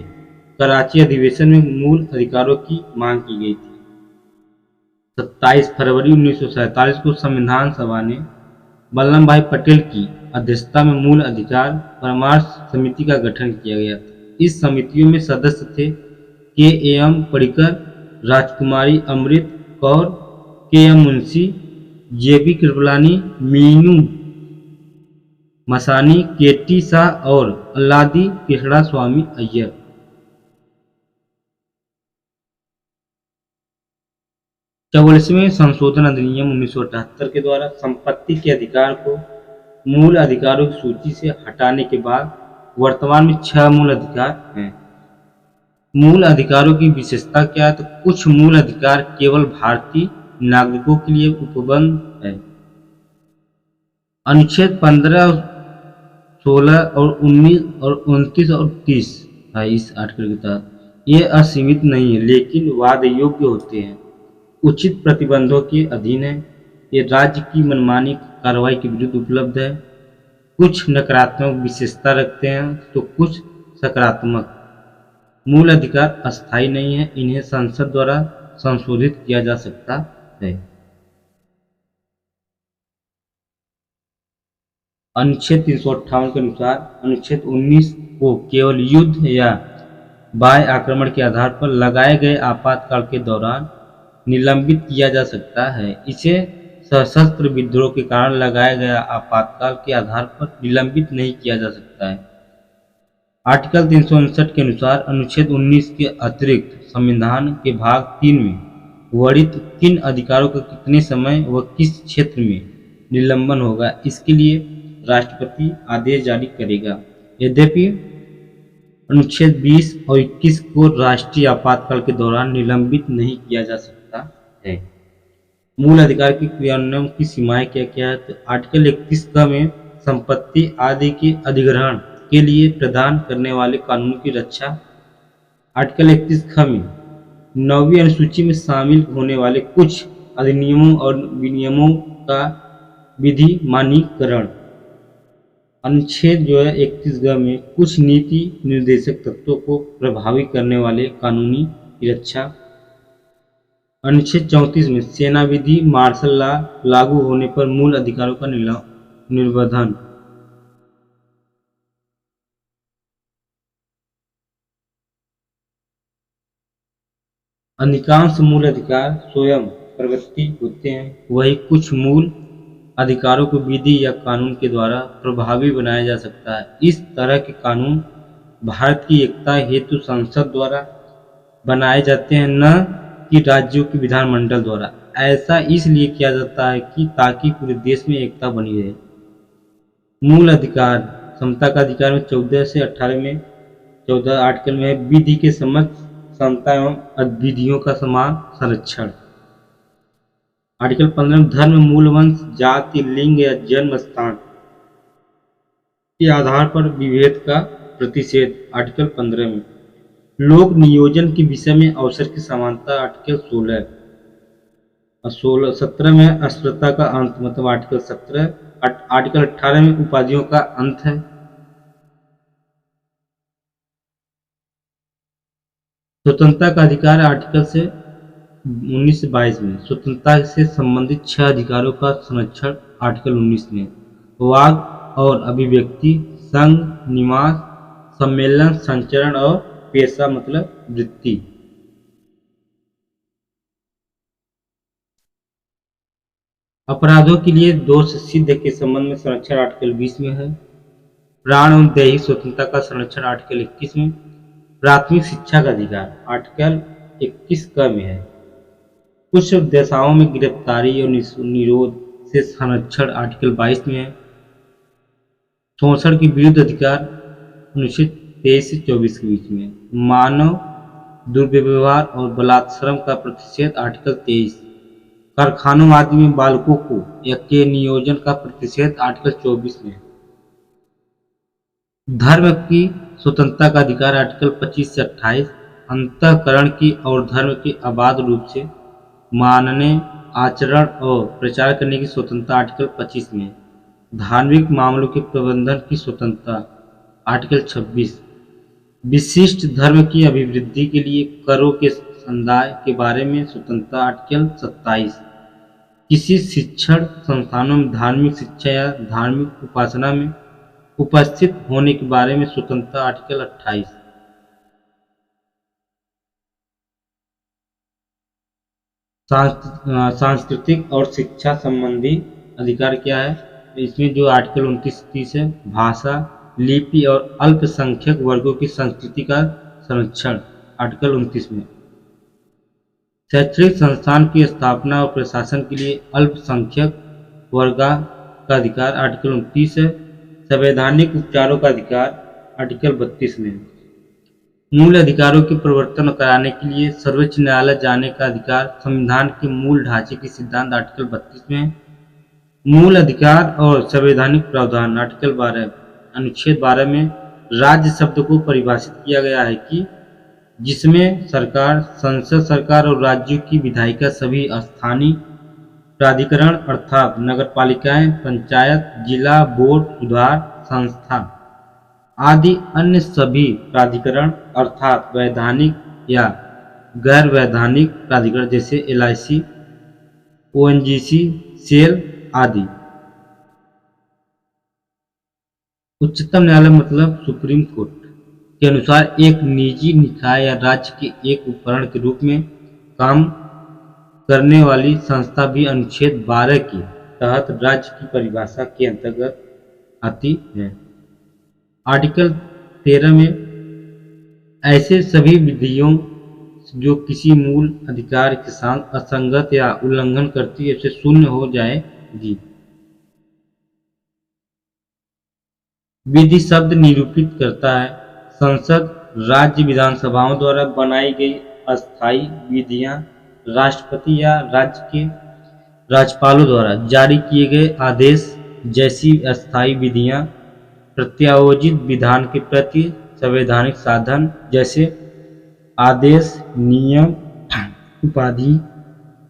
कराची अधिवेशन में मूल अधिकारों की मांग की गई थी। 27 फरवरी 1947 को संविधान सभा ने वल्लभ भाई पटेल की अध्यक्षता में मूल अधिकार परामर्श समिति का गठन किया गया था। इस समितियों में सदस्य थे के एम पर्रिकर, राजकुमारी Amrit Kaur, K M Munshi, J B Kripalani, Minoo Masani, K T Shah और अल्लादी कृष्णा स्वामी अय्यर। चौवालीसवें संशोधन अधिनियम 1978 के द्वारा संपत्ति के अधिकार को मूल अधिकारों की सूची से हटाने के बाद वर्तमान में 6 मूल अधिकार हैं। मूल अधिकारों की विशेषता क्या है? तो कुछ मूल अधिकार केवल भारतीय नागरिकों के लिए उपबंध है। अनुच्छेद 15, 16 और 19 और 29 और 30 है इस आर्टिकल के तहत। ये असीमित नहीं है लेकिन वाद योग्य होते हैं, उचित प्रतिबंधों के अधीन है। ये राज्य की मनमानी कार्रवाई के विरुद्ध उपलब्ध है। कुछ नकारात्मक विशेषता रखते हैं तो कुछ सकारात्मक। मूल अधिकार अस्थायी नहीं है, इन्हें संसद द्वारा संशोधित किया जा सकता है। अनुच्छेद 358 के अनुसार अनुच्छेद 19 को केवल युद्ध या बाह्य आक्रमण के आधार पर लगाए गए आपातकाल के दौरान निलंबित किया जा सकता है। इसे सशस्त्र विद्रोह के कारण लगाया गया आपातकाल के आधार पर निलंबित नहीं किया जा सकता है। आर्टिकल 359 के अनुसार अनुच्छेद 19 के अतिरिक्त संविधान के भाग 3 में वर्णित किन अधिकारों का कितने समय व किस क्षेत्र में निलंबन होगा, इसके लिए राष्ट्रपति आदेश जारी करेगा। यद्यपि अनुच्छेद 20 और 21 को राष्ट्रीय आपातकाल के दौरान निलंबित नहीं किया जा सकता है। मूल अधिकार के क्रियान्वयन की सीमाएं क्या क्या है? तो आर्टिकल 31 का में संपत्ति आदि के अधिग्रहण के लिए प्रदान करने वाले कानून की रक्षा। आर्टिकल 31 ख में 9वीं अनुसूची में शामिल होने वाले कुछ अधिनियमों और विनियमों का विधि मानकीकरण। अनुच्छेद 31 ग में कुछ नीति निर्देशक तत्वों को प्रभावी करने वाले कानूनी की रक्षा। अनुच्छेद 34 में सेना विधि मार्शल लॉ लागू होने पर मूल अधिकारों का निर्वहन। अधिकांश मूल अधिकार स्वयं प्रवृत्ति होते हैं, वही कुछ मूल अधिकारों को विधि या कानून के द्वारा प्रभावी बनाया जा सकता है। इस तरह के कानून भारत की एकता हेतु संसद द्वारा बनाए जाते हैं, न कि राज्यों के विधानमंडल द्वारा। ऐसा इसलिए किया जाता है कि ताकि पूरे देश में एकता बनी रहे। मूल अधिकार समता का अधिकार में 14 से 18 में 14 आर्टिकल में है विधि के समक्ष समता एवं विधियों का समान संरक्षण। आर्टिकल 15 में धर्म, मूल वंश, जाति, लिंग या जन्म स्थान के आधार पर विभेद का प्रतिषेध। आर्टिकल 15 में लोक नियोजन के विषय में अवसर की समानता। आर्टिकल 16 और 17 में अस्पृश्यता का अंत मतलब आर्टिकल 17। आर्टिकल 18 में उपाधियों का अंत है। स्वतंत्रता का अधिकार आर्टिकल से 19 से 22 में स्वतंत्रता से संबंधित 6 अधिकारों का संरक्षण। आर्टिकल 19 में वाक और अभिव्यक्ति, संघ, निवास, सम्मेलन, संचरण और पेशा मतलब वृत्ति। अपराधों के लिए दोष सिद्ध के संबंध में संरक्षण आर्टिकल 20 में है। प्राण एवं दैहिक स्वतंत्रता का संरक्षण आर्टिकल 21 में। प्राथमिक शिक्षा का अधिकार आर्टिकल 21 क में है। कुछ दशाओं में गिरफ्तारी और निरोध से संरक्षण आर्टिकल 22 में है। शोषण के विरुद्ध अधिकार अनुच्छेद 23 से 24 के बीच में। मानव दुर्व्यवहार और बलात्श्रम का प्रतिषेध आर्टिकल 23। कारखानों आदि में बालकों को के नियोजन का प्रतिषेध आर्टिकल 24 में। धर्म की स्वतंत्रता का अधिकार आर्टिकल 25 से 28। अंतःकरण की और धर्म के अबाध रूप से मानने, आचरण और प्रचार करने की स्वतंत्रता आर्टिकल 25 में। धार्मिक मामलों के प्रबंधन की स्वतंत्रता आर्टिकल 26। विशिष्ट धर्म की अभिवृद्धि के लिए करों के अनुसंधान के बारे में स्वतंत्रता आर्टिकल 27। किसी शिक्षण संस्थानों में धार्मिक शिक्षा या धार्मिक उपासना में उपस्थित होने के बारे में स्वतंत्रता आर्टिकल 28। सांस्कृतिक और शिक्षा संबंधी अधिकार क्या है? इसमें जो आर्टिकल 29-30 है, भाषा, लिपि और अल्पसंख्यक वर्गों की संस्कृति का संरक्षण आर्टिकल 29 में। शैक्षणिक संस्थान की स्थापना और प्रशासन के लिए अल्पसंख्यक वर्ग का अधिकार आर्टिकल 29 है। संवैधानिक उपचारों का अधिकार आर्टिकल 32 में है। मूल अधिकारों के प्रवर्तन कराने के लिए सर्वोच्च न्यायालय जाने का अधिकार संविधान के मूल ढांचे के सिद्धांत आर्टिकल 32 में है। मूल अधिकार और संवैधानिक प्रावधान आर्टिकल 12 अनुच्छेद 12 में राज्य शब्द को परिभाषित किया गया है कि जिसमें सरकार, संसद, सरकार और राज्यों की विधायिका सभी स्थानीय प्राधिकरण अर्थात नगरपालिकाएं, पंचायत, जिला बोर्ड, सुधार संस्था आदि अन्य सभी प्राधिकरण अर्थात वैधानिक या गैर वैधानिक प्राधिकरण जैसे LIC, ONGC, सेल आदि। उच्चतम न्यायालय मतलब सुप्रीम कोर्ट के अनुसार एक निजी निकाय या राज्य के एक उपकरण के रूप में काम करने वाली संस्था भी अनुच्छेद 12 के तहत राज्य की परिभाषा के अंतर्गत आती है। आर्टिकल 13 में ऐसे सभी विधियों जो किसी मूल अधिकार के साथ असंगत या उल्लंघन करती है उसे शून्य हो जाएगी। विधि शब्द निरूपित करता है संसद, राज्य विधानसभाओं द्वारा बनाई गई अस्थायी विधियां, राष्ट्रपति या राज्य के राज्यपालों द्वारा जारी किए गए आदेश जैसी अस्थायी विधियां, प्रत्यायोजित विधान के प्रति संवैधानिक साधन जैसे आदेश, नियम, उपाधि,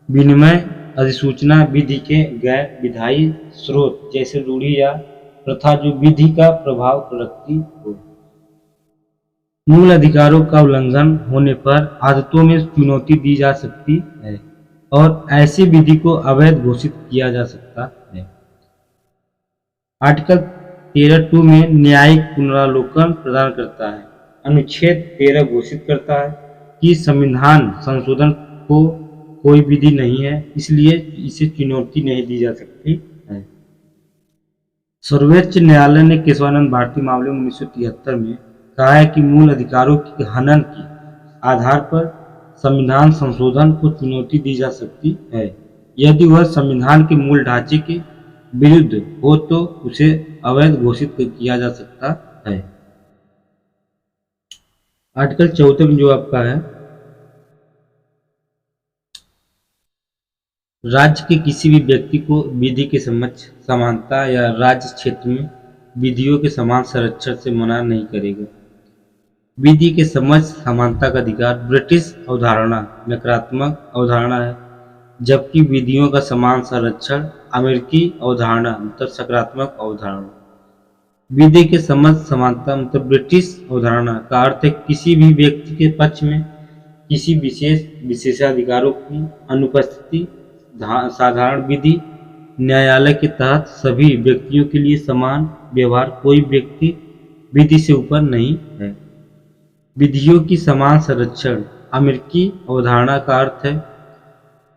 विनिमय, अधिसूचना, विधि के गैर विधायी स्रोत जैसे रूढ़ि या प्रथा जो विधि का प्रभाव रखती हो। मूल अधिकारों का उल्लंघन होने पर आदतों में चुनौती दी जा सकती है और ऐसी विधि को अवैध घोषित किया जा सकता है। आर्टिकल 13(2) में न्यायिक पुनरावलोकन प्रदान करता है। अनुच्छेद 13 घोषित करता है कि संविधान संशोधन को कोई विधि नहीं है, इसलिए इसे चुनौती नहीं दी जा सकती है। सर्वोच्च न्यायालय ने केशवानंद भारती मामले में 1973 में कहा है कि मूल अधिकारों के हनन के आधार पर संविधान संशोधन को चुनौती दी जा सकती है यदि वह संविधान के मूल ढांचे के विरुद्ध हो तो उसे अवैध घोषित किया जा सकता है। आर्टिकल 14 में जो आपका है, राज्य के किसी भी व्यक्ति को विधि के समक्ष समानता या राज्य क्षेत्र में विधियों के समान संरक्षण से मना नहीं करेगा। विधि के समक्ष समानता का अधिकार ब्रिटिश अवधारणा नकारात्मक अवधारणा है, जबकि विधियों का समान संरक्षण अमेरिकी अवधारणा मतलब सकारात्मक अवधारणा। विधि के समक्ष समानता मतलब ब्रिटिश अवधारणा का अर्थ है किसी भी व्यक्ति के पक्ष में किसी विशेष विशेषाधिकारों की अनुपस्थिति। साधारण विधि न्यायालय के तहत सभी व्यक्तियों के लिए समान व्यवहार, कोई व्यक्ति विधि से ऊपर नहीं है। विधियों की समान संरक्षण अमेरिकी अवधारणा का अर्थ है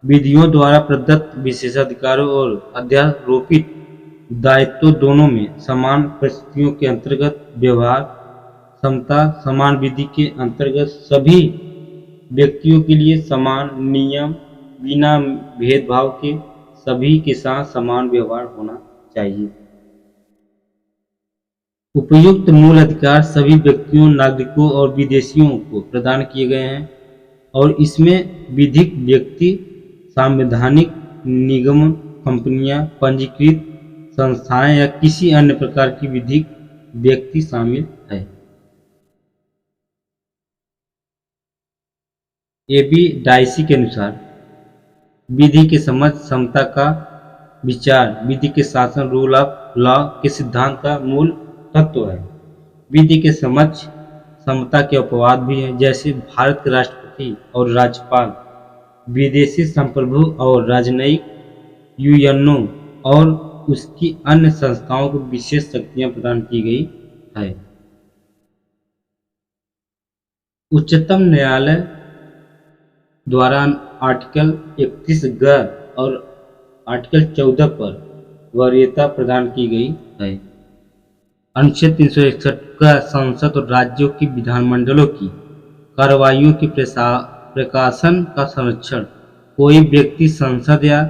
विधियों द्वारा प्रदत्त विशेषाधिकारों और अध्यारोपित दायित्व दोनों में समान परिस्थितियों के अंतर्गत व्यवहार समता। समान विधि के अंतर्गत सभी व्यक्तियों के लिए समान नियम, बिना भेदभाव के सभी के साथ समान व्यवहार होना चाहिए। उपयुक्त मूल अधिकार सभी व्यक्तियों, नागरिकों और विदेशियों को प्रदान किए गए हैं और इसमें विधिक व्यक्ति, संवैधानिक निगम, कंपनियां, पंजीकृत संस्थाएं या किसी अन्य प्रकार की विधिक व्यक्ति शामिल है। AB डाइसी के अनुसार विधि के समझ समता का विचार विधि के शासन रूल ऑफ लॉ के सिद्धांत का मूल तत्व है। विधि के समझ समता के अपवाद भी हैं, जैसे भारत के राष्ट्रपति राष्ट्रपति और राज्यपाल, विदेशी संप्रभु और राजनयिक यूएनओ और उसकी अन्य संस्थाओं को विशेष शक्तियां प्रदान की गई है। उच्चतम न्यायालय द्वारा आर्टिकल 31 ग और आर्टिकल 14 पर वरीयता प्रदान की गई है। अनुच्छेद 361 का संसद और राज्यों की विधानमंडलों की कार्रवाइयों के प्रकाशन का संरक्षण कोई व्यक्ति संसद या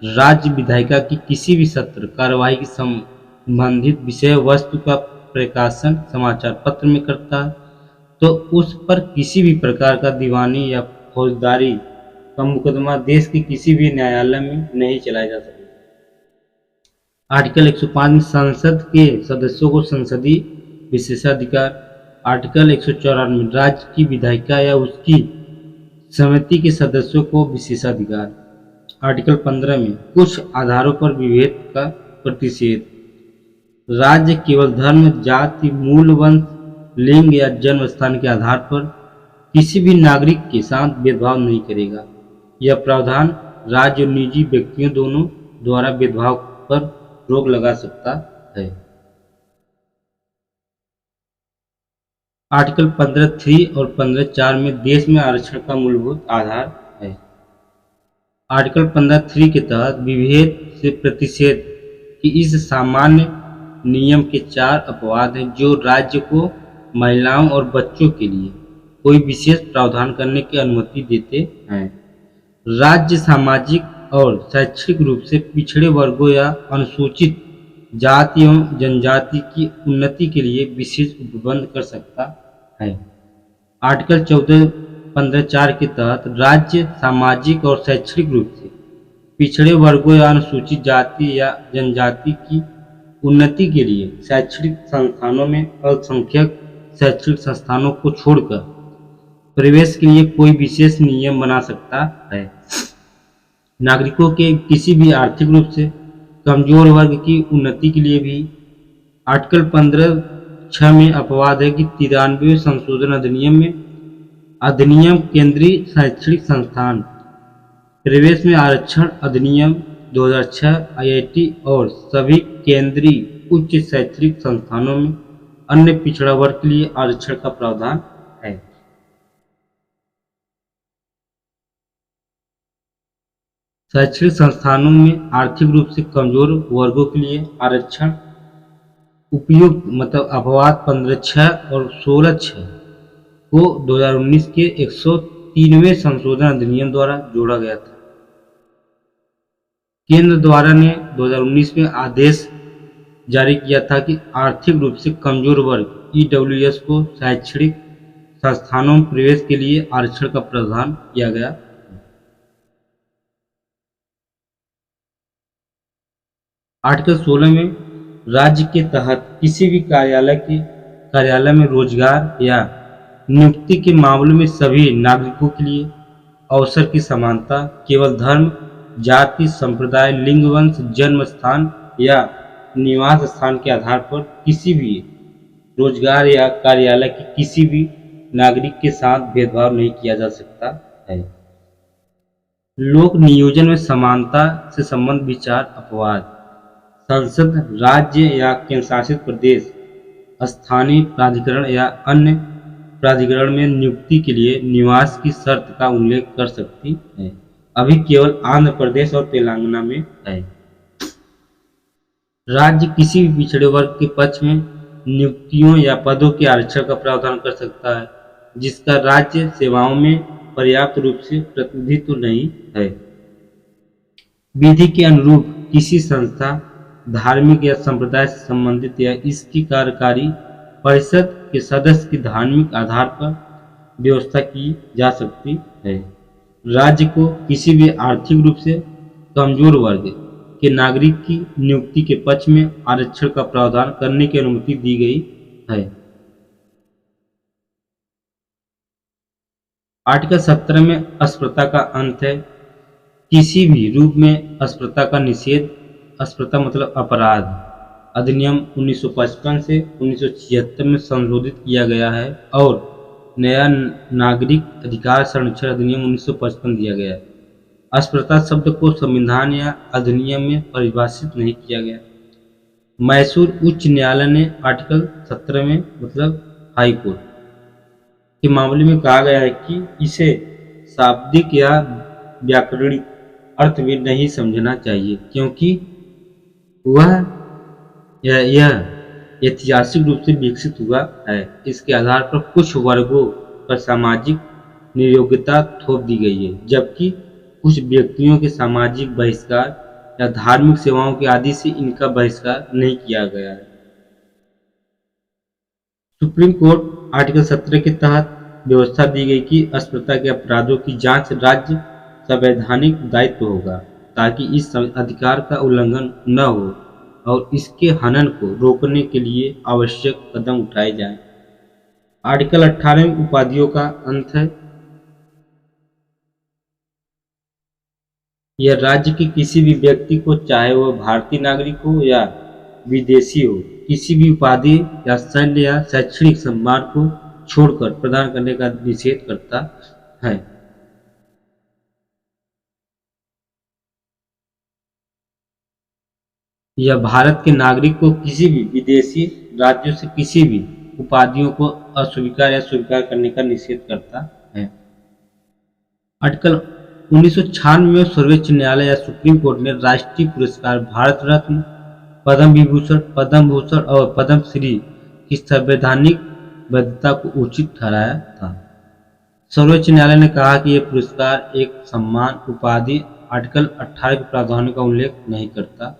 राज्य विधायिका की किसी भी सत्र कार्यवाही की संबंधित विषय वस्तु का प्रकाशन समाचार पत्र में करता है तो उस पर किसी भी प्रकार का दीवानी या फौजदारी का मुकदमा देश के किसी भी न्यायालय में नहीं चलाया जा सकता। आर्टिकल 105 में संसद के सदस्यों को संसदीय विशेषाधिकार। आर्टिकल 194 में राज्य की विधायिका या उसकी समिति के सदस्यों को विशेषाधिकार। आर्टिकल 15 में कुछ आधारों पर विभेद का प्रतिषेध। राज्य केवल धर्म, जाति, मूल, वंश, लिंग या जन्म स्थान के आधार पर किसी भी नागरिक के साथ भेदभाव नहीं करेगा। यह प्रावधान राज्य और निजी व्यक्तियों दोनों द्वारा भेदभाव पर रोक लगा सकता है। आर्टिकल 15(3) और 15(4) में देश में आरक्षण का मूलभूत आधार है। आर्टिकल 15(3) के तहत विभेद से प्रतिषेध की इस सामान्य नियम के 4 अपवाद हैं जो राज्य को महिलाओं और बच्चों के लिए कोई विशेष प्रावधान करने की अनुमति देते हैं। राज्य सामाजिक और शैक्षिक रूप से पिछड़े वर्गों या अनुसूचित जाति एवं जनजाति की उन्नति के लिए विशेष उपबंध कर सकता है। आर्टिकल 14 15(4) के तहत राज्य सामाजिक और शैक्षिक रूप से पिछड़े वर्गों या अनुसूचित जाति या जनजाति की उन्नति के लिए शैक्षणिक संस्थानों में अल्पसंख्यक शैक्षणिक संस्थानों को छोड़कर प्रवेश के लिए कोई विशेष नियम बना सकता है। नागरिकों के किसी भी आर्थिक रूप से कमजोर वर्ग की उन्नति के लिए भी आर्टिकल 15(6) में अपवाद है कि 93वें संशोधन अधिनियम में अधिनियम केंद्रीय शैक्षणिक संस्थान प्रवेश में आरक्षण अधिनियम 2006 IIT और सभी केंद्रीय उच्च शैक्षणिक संस्थानों में अन्य पिछड़ा वर्ग के लिए आरक्षण का प्रावधान है। शैक्षणिक संस्थानों में आर्थिक रूप से कमजोर वर्गों के लिए आरक्षण उपयुक्त मतलब अपवाद 15(6) और 16(6) को 2019 के 103वें संशोधन अधिनियम द्वारा जोड़ा गया था। केंद्र द्वारा ने 2019 में आदेश जारी किया था कि आर्थिक रूप से कमजोर वर्ग EWS को शैक्षणिक संस्थानों में प्रवेश के लिए आरक्षण का प्रावधान किया गया। आर्टिकल 16 में राज्य के तहत किसी भी कार्यालय में रोजगार या नियुक्ति के मामलों में सभी नागरिकों के लिए अवसर की समानता केवल धर्म, जाति, संप्रदाय, लिंग, वंश, जन्म स्थान या निवास स्थान के आधार पर किसी भी रोजगार या कार्यालय के किसी भी नागरिक के साथ भेदभाव नहीं किया जा सकता है। लोक नियोजन में समानता से संबंध विचार अपवाद। संसद, राज्य या केंद्रशासित प्रदेश स्थानीय प्राधिकरण या अन्य प्राधिकरण में नियुक्ति के लिए निवास की शर्त का उल्लेख कर सकती है। अभी केवल आंध्र प्रदेश और तेलंगाना में है। राज्य किसी भी पिछड़े वर्ग के पक्ष में नियुक्तियों या पदों के आरक्षण का प्रावधान कर सकता है जिसका राज्य सेवाओं में पर्याप्त रूप से प्रतिनिधित्व नहीं है। विधि के अनुरूप किसी संस्था, धार्मिक या संप्रदाय से संबंधित या इसकी कार्यकारी परिषद के सदस्य की धार्मिक आधार पर व्यवस्था की जा सकती है। राज्य को किसी भी आर्थिक रूप से कमजोर वर्ग के नागरिक की नियुक्ति के पक्ष में आरक्षण का प्रावधान करने की अनुमति दी गई है। आर्टिकल 17 में अस्पृश्यता का अंत है। किसी भी रूप में अस्पृश्यता का निषेध, अस्पृश्यता मतलब अपराध, अधिनियम 1955 से 1976 में संशोधित किया गया है और नया नागरिक अधिकार संरक्षण अधिनियम 1955 दिया गया है। अस्पृश्यता शब्द को संविधान या अधिनियम में परिभाषित नहीं किया गया। मैसूर उच्च न्यायालय ने आर्टिकल 17 में मतलब हाई कोर्ट के मामले में कहा गया है कि इसे शाब्दिक या व्याकरणिक अर्थ में नहीं समझना चाहिए, क्योंकि वह यह ऐतिहासिक रूप से विकसित हुआ है। इसके आधार पर कुछ वर्गों पर सामाजिक नियोग्यता थोप दी गई है, जबकि कुछ व्यक्तियों के सामाजिक बहिष्कार या धार्मिक सेवाओं के आदि से इनका बहिष्कार नहीं किया गया है। सुप्रीम कोर्ट आर्टिकल 17 के तहत व्यवस्था दी गई कि अस्पृश्यता के अपराधों की जांच राज्य संवैधानिक दायित्व होगा, ताकि इस अधिकार का उल्लंघन न हो और इसके हनन को रोकने के लिए आवश्यक कदम उठाए जाएं। आर्टिकल 18 में उपाधियों का अंत है। यह राज्य के किसी भी व्यक्ति को, चाहे वह भारतीय नागरिक हो या विदेशी हो, किसी भी उपाधि या सैन्य या शैक्षणिक सम्मान को छोड़कर प्रदान करने का निषेध करता है। यह भारत के नागरिक को किसी भी विदेशी राज्यों से किसी भी उपाधियों को अस्वीकार या स्वीकार करने का निषेध करता है। आर्टिकल 1996 में सर्वोच्च न्यायालय या सुप्रीम कोर्ट ने राष्ट्रीय पुरस्कार भारत रत्न, पद्म विभूषण, पद्म भूषण और पद्म श्री की संवैधानिक वैधता को उचित ठहराया था। सर्वोच्च न्यायालय ने कहा कि यह पुरस्कार एक सम्मान उपाधि आर्टिकल 18 के प्रावधानों का उल्लेख नहीं करता है।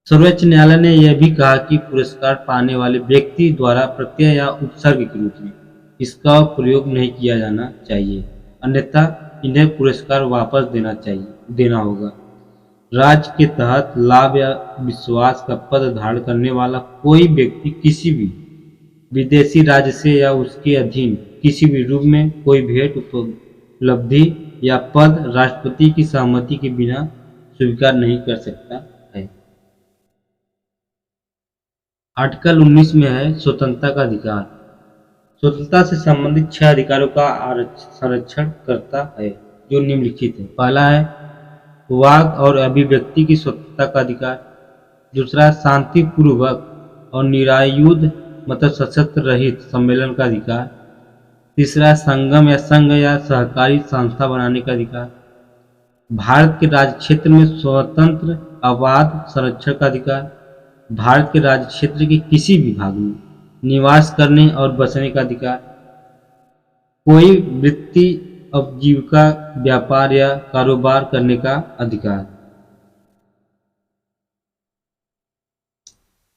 सर्वोच्च न्यायालय ने यह भी कहा कि पुरस्कार पाने वाले व्यक्ति द्वारा प्रत्यय या उपसर्ग के रूप में इसका प्रयोग नहीं किया जाना चाहिए, अन्यथा इन्हें पुरस्कार वापस देना होगा। राज्य के तहत लाभ या विश्वास का पद धारण करने वाला कोई व्यक्ति किसी भी विदेशी राज्य से या उसके अधीन किसी भी रूप में कोई भेंट, उपलब्धि या पद राष्ट्रपति की सहमति के बिना स्वीकार नहीं कर सकता है। आर्टिकल 19 में है स्वतंत्रता का अधिकार। स्वतंत्रता से संबंधित 6 अधिकारों का संरक्षण करता है, जो निम्नलिखित है। पहला है वाक और अभिव्यक्ति की स्वतंत्रता का अधिकार। दूसरा, शांतिपूर्वक और निरायुध मतलब सशस्त्र रहित सम्मेलन का अधिकार। तीसरा, संगम या संघ या सहकारी संस्था बनाने का अधिकार। भारत के राज्य क्षेत्र में स्वतंत्र अबाध संरक्षण का अधिकार। भारत के राज्य क्षेत्र के किसी भी भाग में निवास करने और बसने का अधिकार। कोई वृत्ति, उपजीविका, व्यापार या कारोबार करने का अधिकार।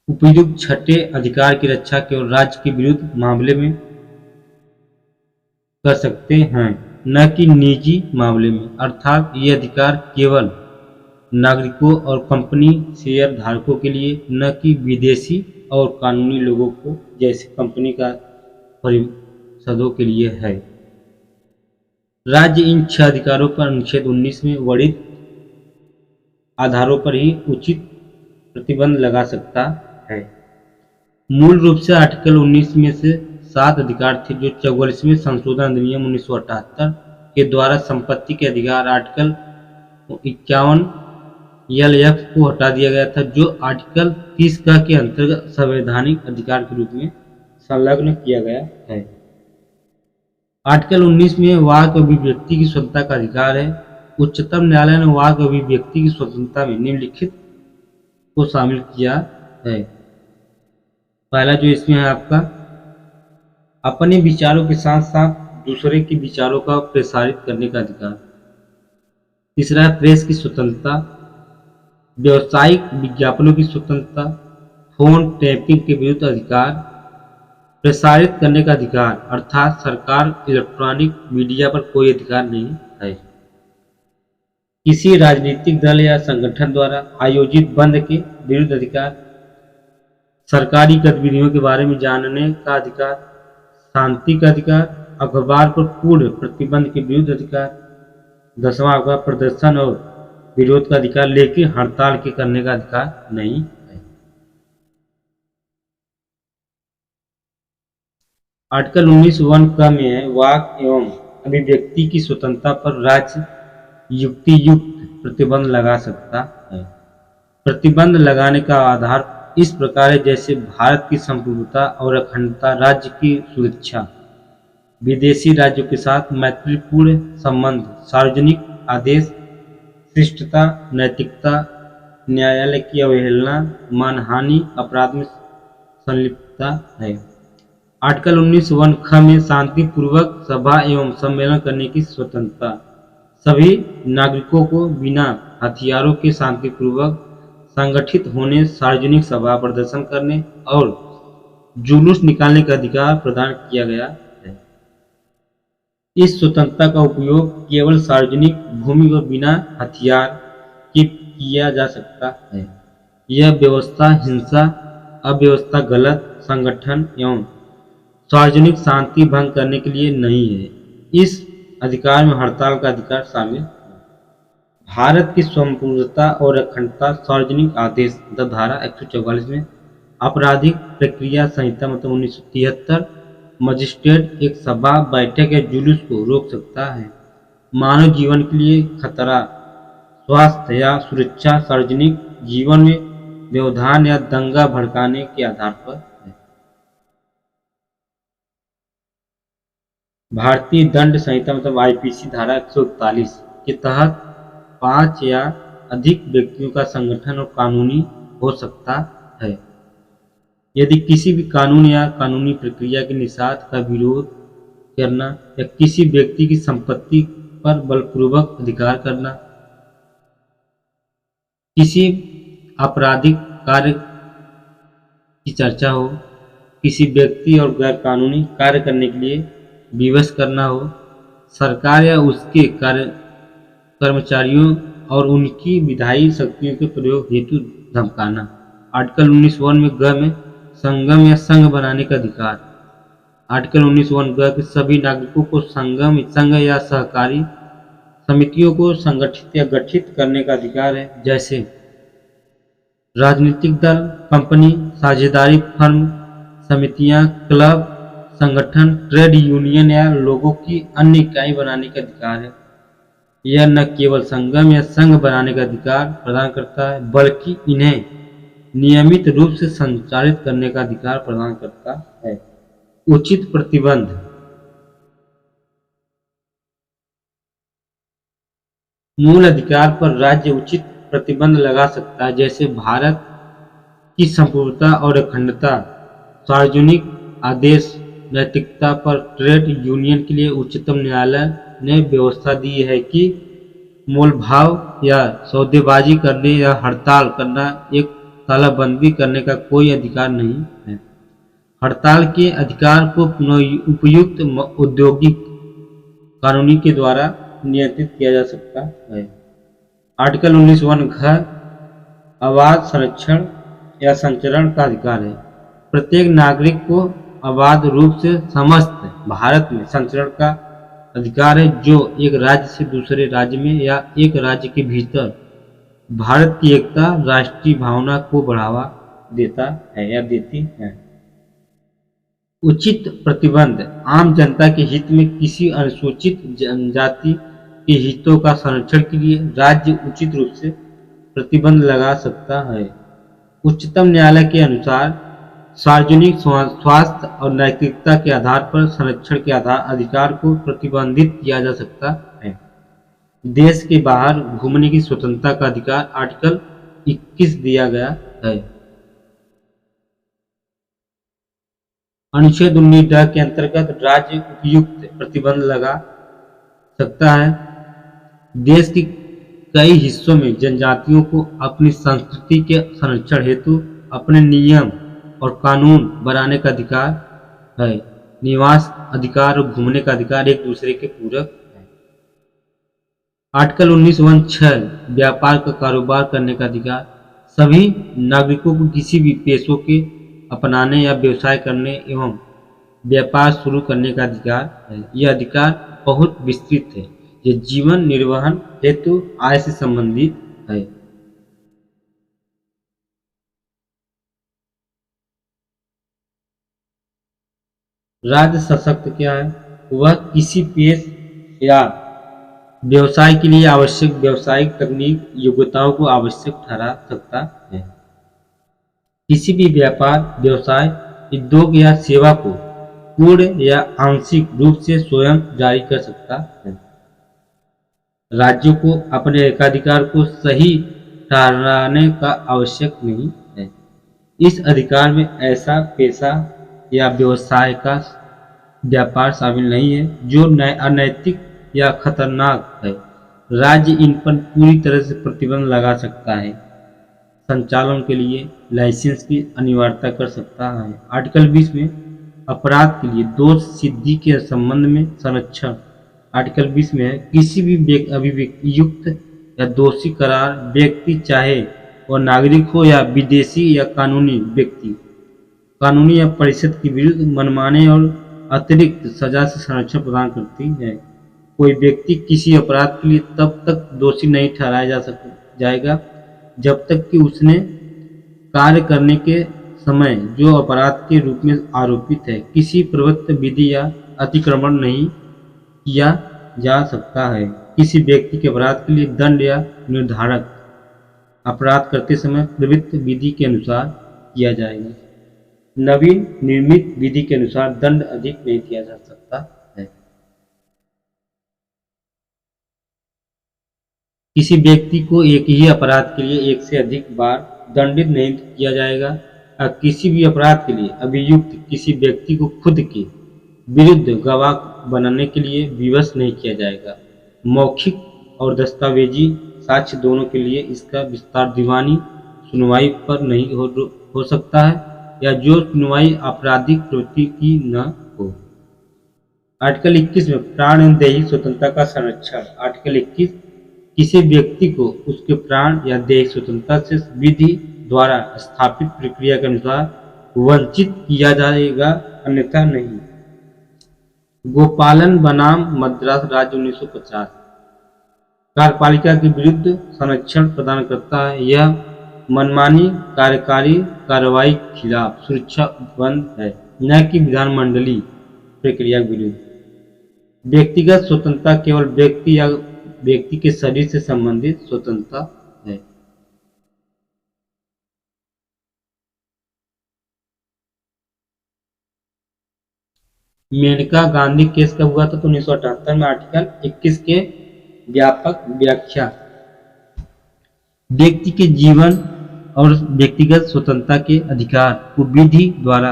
उपयुक्त छठे अधिकार की रक्षा केवल राज्य के विरुद्ध मामले में कर सकते हैं, न कि निजी मामले में, अर्थात ये अधिकार केवल नागरिकों और कंपनी शेयर धारकों के लिए, न कि विदेशी और कानूनी लोगों को जैसे कंपनी का परिषदों के लिए है। राज्य इन 6 अधिकारों पर अनुच्छेद 19 में वर्णित आधारों पर ही उचित प्रतिबंध लगा सकता है। मूल रूप से आर्टिकल 19 में से 7 अधिकार थे, जो 44वें संशोधन अधिनियम 1978 के द्वारा संपत्ति के अधिकार आर्टिकल 51 LF को हटा दिया गया था, जो आर्टिकल 30 के अंतर्गत संवैधानिक अधिकार के रूप में संलग्न किया गया है। आर्टिकल 19 में वाक अभिव्यक्ति की स्वतंत्रता का अधिकार है। उच्चतम न्यायालय ने वाक अभिव्यक्ति की स्वतंत्रता में निम्नलिखित को शामिल किया है। पहला जो इसमें है आपका, अपने विचारों के साथ साथ दूसरे के विचारों का प्रसारित करने का अधिकार। तीसरा है प्रेस की स्वतंत्रता, व्यावसायिक विज्ञापनों की स्वतंत्रता, फोन टैपिंग के विरुद्ध अधिकार, प्रसारित करने का अधिकार, अर्थात सरकार इलेक्ट्रॉनिक मीडिया पर कोई अधिकार नहीं है। किसी राजनीतिक दल या संगठन द्वारा आयोजित बंद के विरुद्ध अधिकार, सरकारी गतिविधियों के बारे में जानने का अधिकार, शांति का अधिकार, अखबार पर पूर्ण प्रतिबंध के विरुद्ध अधिकार। 10वां आपका प्रदर्शन और विरोध का अधिकार, लेकिन हड़ताल के करने का अधिकार नहीं है। आर्टिकल 19(1) क में है वाक एवं अभिव्यक्ति की स्वतंत्रता पर राज्य युक्ति युक्त प्रतिबंध लगा सकता है। प्रतिबंध लगाने का आधार इस प्रकार है जैसे भारत की संप्रभुता और अखंडता, राज्य की सुरक्षा, विदेशी राज्यों के साथ मैत्रीपूर्ण संबंध, सार्वजनिक आदेश, शिष्टता, नैतिकता, न्यायालय की अवहेलना, मानहानि, अपराध में संलिप्तता है। आर्टिकल 19(1) ख में शांतिपूर्वक सभा एवं सम्मेलन करने की स्वतंत्रता, सभी नागरिकों को बिना हथियारों के शांतिपूर्वक संगठित होने, सार्वजनिक सभा प्रदर्शन करने और जुलूस निकालने का अधिकार प्रदान किया गया है। इस स्वतंत्रता का उपयोग केवल सार्वजनिक भूमि पर बिना हथियार के किया जा सकता है। यह व्यवस्था हिंसा, अव्यवस्था, गलत संगठन एवं सार्वजनिक शांति भंग करने के लिए नहीं है। इस अधिकार में हड़ताल का अधिकार शामिल है। भारत की संपूर्णता और अखंडता, सार्वजनिक आदेश धारा 144 में आपराधिक प्रक्रिया संहिता मतलब 1973 मजिस्ट्रेट एक सभा, बैठक या जुलूस को रोक सकता है। मानव जीवन के लिए खतरा, स्वास्थ्य या सुरक्षा, सार्वजनिक जीवन में व्यवधान या दंगा भड़काने के आधार पर है। भारतीय दंड संहिता मतलब आईपीसी धारा 141 के तहत 5 या अधिक व्यक्तियों का संगठन और कानूनी हो सकता है यदि किसी भी कानून या कानूनी प्रक्रिया के निषाद का विरोध करना या किसी व्यक्ति की संपत्ति पर बलपूर्वक अधिकार करना, किसी आपराधिक कार्य की चर्चा हो, किसी व्यक्ति और गैर कानूनी कार्य करने के लिए विवश करना हो, सरकार या उसके कर्मचारियों और उनकी विधायी शक्तियों के प्रयोग हेतु धमकाना। आर्टिकल 19(1) में ग में संगम या संघ बनाने का अधिकार। आर्टिकल 19(1) ग के सभी नागरिकों को संगम, संघ या सहकारी समितियों को संगठित या गठित करने का अधिकार है, जैसे राजनीतिक दल, कंपनी, साझेदारी फर्म, समितियां, क्लब, संगठन, ट्रेड यूनियन या लोगों की अन्य इकाई बनाने का अधिकार है। यह न केवल संगम या संघ बनाने का अधिकार प्रदान करता है, बल्कि इन्हें नियमित रूप से संचालित करने का अधिकार प्रदान करता है। उचित प्रतिबंध मूल अधिकार पर राज्य उचित प्रतिबंध लगा सकता है, जैसे भारत की संप्रभुता और अखंडता, सार्वजनिक आदेश, नैतिकता पर ट्रेड यूनियन के लिए उच्चतम न्यायालय ने व्यवस्था दी है कि मोलभाव या सौदेबाजी करने या हड़ताल करना एक तालाबंदी करने का कोई अधिकार नहीं है। हड़ताल के अधिकार को पुनः उपयुक्त औद्योगिक कानूनी के द्वारा नियंत्रित किया जा सकता है। आर्टिकल 19(1) घ आवाज संरक्षण या संचरण का अधिकार है। प्रत्येक नागरिक को अबाध रूप से समस्त भारत में संचरण का अधिकार है, जो एक राज्य से दूसरे राज्य में या एक राज्य के भीतर भारत की एकता, राष्ट्रीय भावना को बढ़ावा देता है या देती है। उचित प्रतिबंध आम जनता के हित में किसी अनुसूचित जनजाति के हितों का संरक्षण के लिए राज्य उचित रूप से प्रतिबंध लगा सकता है। उच्चतम न्यायालय के अनुसार सार्वजनिक स्वास्थ्य और नैतिकता के आधार पर संरक्षण के अधिकार को प्रतिबंधित किया जा सकता है। देश के बाहर घूमने की स्वतंत्रता का अधिकार आर्टिकल 21 दिया गया है। अनुच्छेद 19 के अंतर्गत राज्य उपयुक्त प्रतिबंध लगा सकता है। देश के कई हिस्सों में जनजातियों को अपनी संस्कृति के संरक्षण हेतु अपने नियम और कानून बनाने का अधिकार है। निवास अधिकार और घूमने का अधिकार एक दूसरे के पूरक है। आर्टिकल 19(1)(6) व्यापार का कारोबार करने का अधिकार। सभी नागरिकों को किसी भी पेशों के अपनाने या व्यवसाय करने एवं व्यापार शुरू करने का अधिकार है। यह अधिकार बहुत विस्तृत है। यह जीवन निर्वहन हेतु आय से संबंधित है। राज्य सशक्त क्या है? वह किसी पेश या व्यवसाय के लिए आवश्यक व्यावसायिक तकनीक योग्यताओं को आवश्यक ठहरा सकता है। किसी भी व्यापार, व्यवसाय, उद्योग या सेवा को पूर्ण या आंशिक रूप से स्वयं जारी कर सकता है। राज्यों को अपने एकाधिकार को सही ठहराने का आवश्यक नहीं है। इस अधिकार में ऐसा पेशा या व्यवसाय का व्यापार शामिल नहीं है जो अनैतिक या खतरनाक है। राज्य इन पर पूरी तरह से प्रतिबंध लगा सकता है। संचालन के लिए लाइसेंस की अनिवार्यता कर सकता है। आर्टिकल 20 में अपराध के लिए दोष सिद्धि के संबंध में संरक्षण आर्टिकल 20 में है। किसी भी अभियुक्त या दोषी करार व्यक्ति, चाहे वह नागरिक हो या विदेशी या कानूनी व्यक्ति, कानूनी या परिषद के विरुद्ध मनमाने और अतिरिक्त सजा से संरक्षण प्रदान करती है। कोई व्यक्ति किसी अपराध के लिए तब तक दोषी नहीं ठहराया जाएगा जब तक कि उसने कार्य करने के समय जो अपराध के रूप में आरोपित है किसी प्रवृत्त विधि या अतिक्रमण नहीं किया जा सकता है। किसी व्यक्ति के अपराध के लिए दंड या निर्धारक अपराध करते समय प्रवृत्त विधि के अनुसार किया जाएगा। नवीन निर्मित विधि के अनुसार दंड अधिक नहीं दिया जा सकता है। किसी व्यक्ति को एक ही अपराध के लिए एक से अधिक बार दंडित नहीं किया जाएगा। किसी भी अपराध के लिए अभियुक्त किसी व्यक्ति को खुद के विरुद्ध गवाह बनाने के लिए विवश नहीं किया जाएगा। मौखिक और दस्तावेजी साक्ष्य दोनों के लिए इसका विस्तार दीवानी सुनवाई पर नहीं हो सकता है या जो सुनवाई आपराधिक प्रवृत्ति की न हो। आर्टिकल 21 में प्राण एवं दैहिक स्वतंत्रता का संरक्षण। आर्टिकल 21 किसी व्यक्ति को उसके प्राण या दैहिक स्वतंत्रता से विधि द्वारा स्थापित प्रक्रिया के अनुसार वंचित किया जाएगा, अन्यथा नहीं। गोपालन बनाम मद्रास राज्य 1950 कार्यपालिका के विरुद्ध संरक्षण प्रदान करता है। यह मनमानी कार्यकारी कार्रवाई के खिलाफ सुरक्षा उपबंध है, न कि विधानमंडलीय प्रक्रिया के विरुद्ध। व्यक्तिगत स्वतंत्रता केवल व्यक्ति या व्यक्ति के शरीर से संबंधित स्वतंत्रता है। मेनका गांधी केस कब हुआ था? तो 1978 में। आर्टिकल 21 के व्यापक व्याख्या व्यक्ति के जीवन और व्यक्तिगत स्वतंत्रता के अधिकार को विधि द्वारा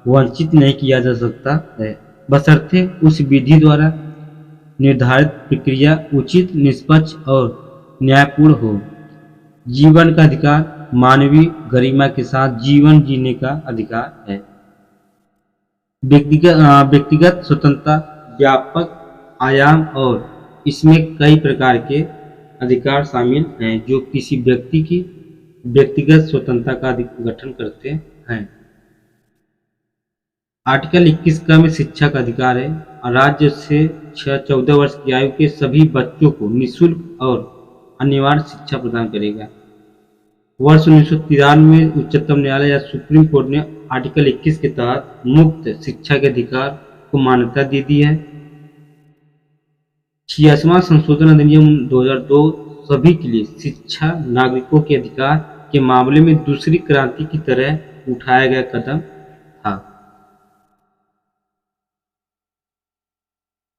वंचित नहीं किया जा सकता है, बशर्ते उस विधि द्वारा निर्धारित प्रक्रिया उचित, निष्पक्ष और न्यायपूर्ण हो। जीवन का अधिकार मानवीय गरिमा के साथ जीवन जीने का अधिकार है। व्यक्तिगत स्वतंत्रता व्यापक आयाम और इसमें कई प्रकार के अधिकार शामिल हैं जो किसी व्यक्ति की व्यक्तिगत स्वतंत्रता का गठन करते हैं। आर्टिकल 21 का में शिक्षा का अधिकार है। राज्य से 14 वर्ष की आयु के सभी बच्चों को निःशुल्क और अनिवार्य शिक्षा प्रदान करेगा। वर्ष 1993 में उच्चतम न्यायालय या सुप्रीम कोर्ट ने आर्टिकल 21 के तहत मुफ्त शिक्षा के अधिकार को मान्यता दे दी है। 86वां संशोधन अधिनियम 2002 सभी के लिए शिक्षा नागरिकों के अधिकार के मामले में दूसरी क्रांति की तरह उठाया गया कदम था।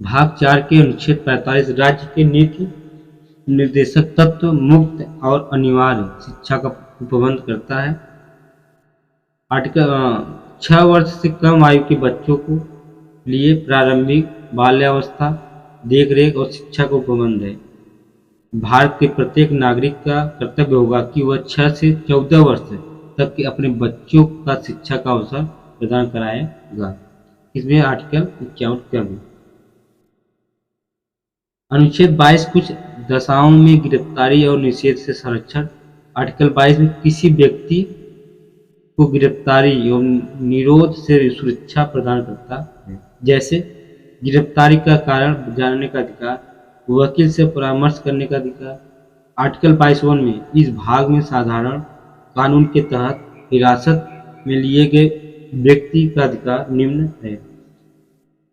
भाग 4 के अनुच्छेद 45 राज्य के नीति निर्देशक तत्व मुफ्त और अनिवार्य शिक्षा का उपबंध करता है। आर्टिकल 6 वर्ष से कम आयु के बच्चों को लिए प्रारंभिक बाल्यावस्था, देखरेख और शिक्षा का उपबंध है। भारत के प्रत्येक नागरिक का कर्तव्य होगा कि वह 6 से 14 वर्ष तक के अपने बच्चों का शिक्षा का अवसर प्रदान कराएगा। इसमें आर्टिकल 51 क्या है? अनुच्छेद 22 कुछ दशाओं में गिरफ्तारी और निषेध से संरक्षण। आर्टिकल 22 में किसी व्यक्ति को गिरफ्तारी एवं निरोध से सुरक्षा प्रदान करता है, जैसे गिरफ्तारी का कारण जानने का अधिकार, वकील से परामर्श करने का अधिकार। आर्टिकल 22 में इस भाग में साधारण कानून के तहत हिरासत में लिए गए व्यक्ति का अधिकार निम्न है।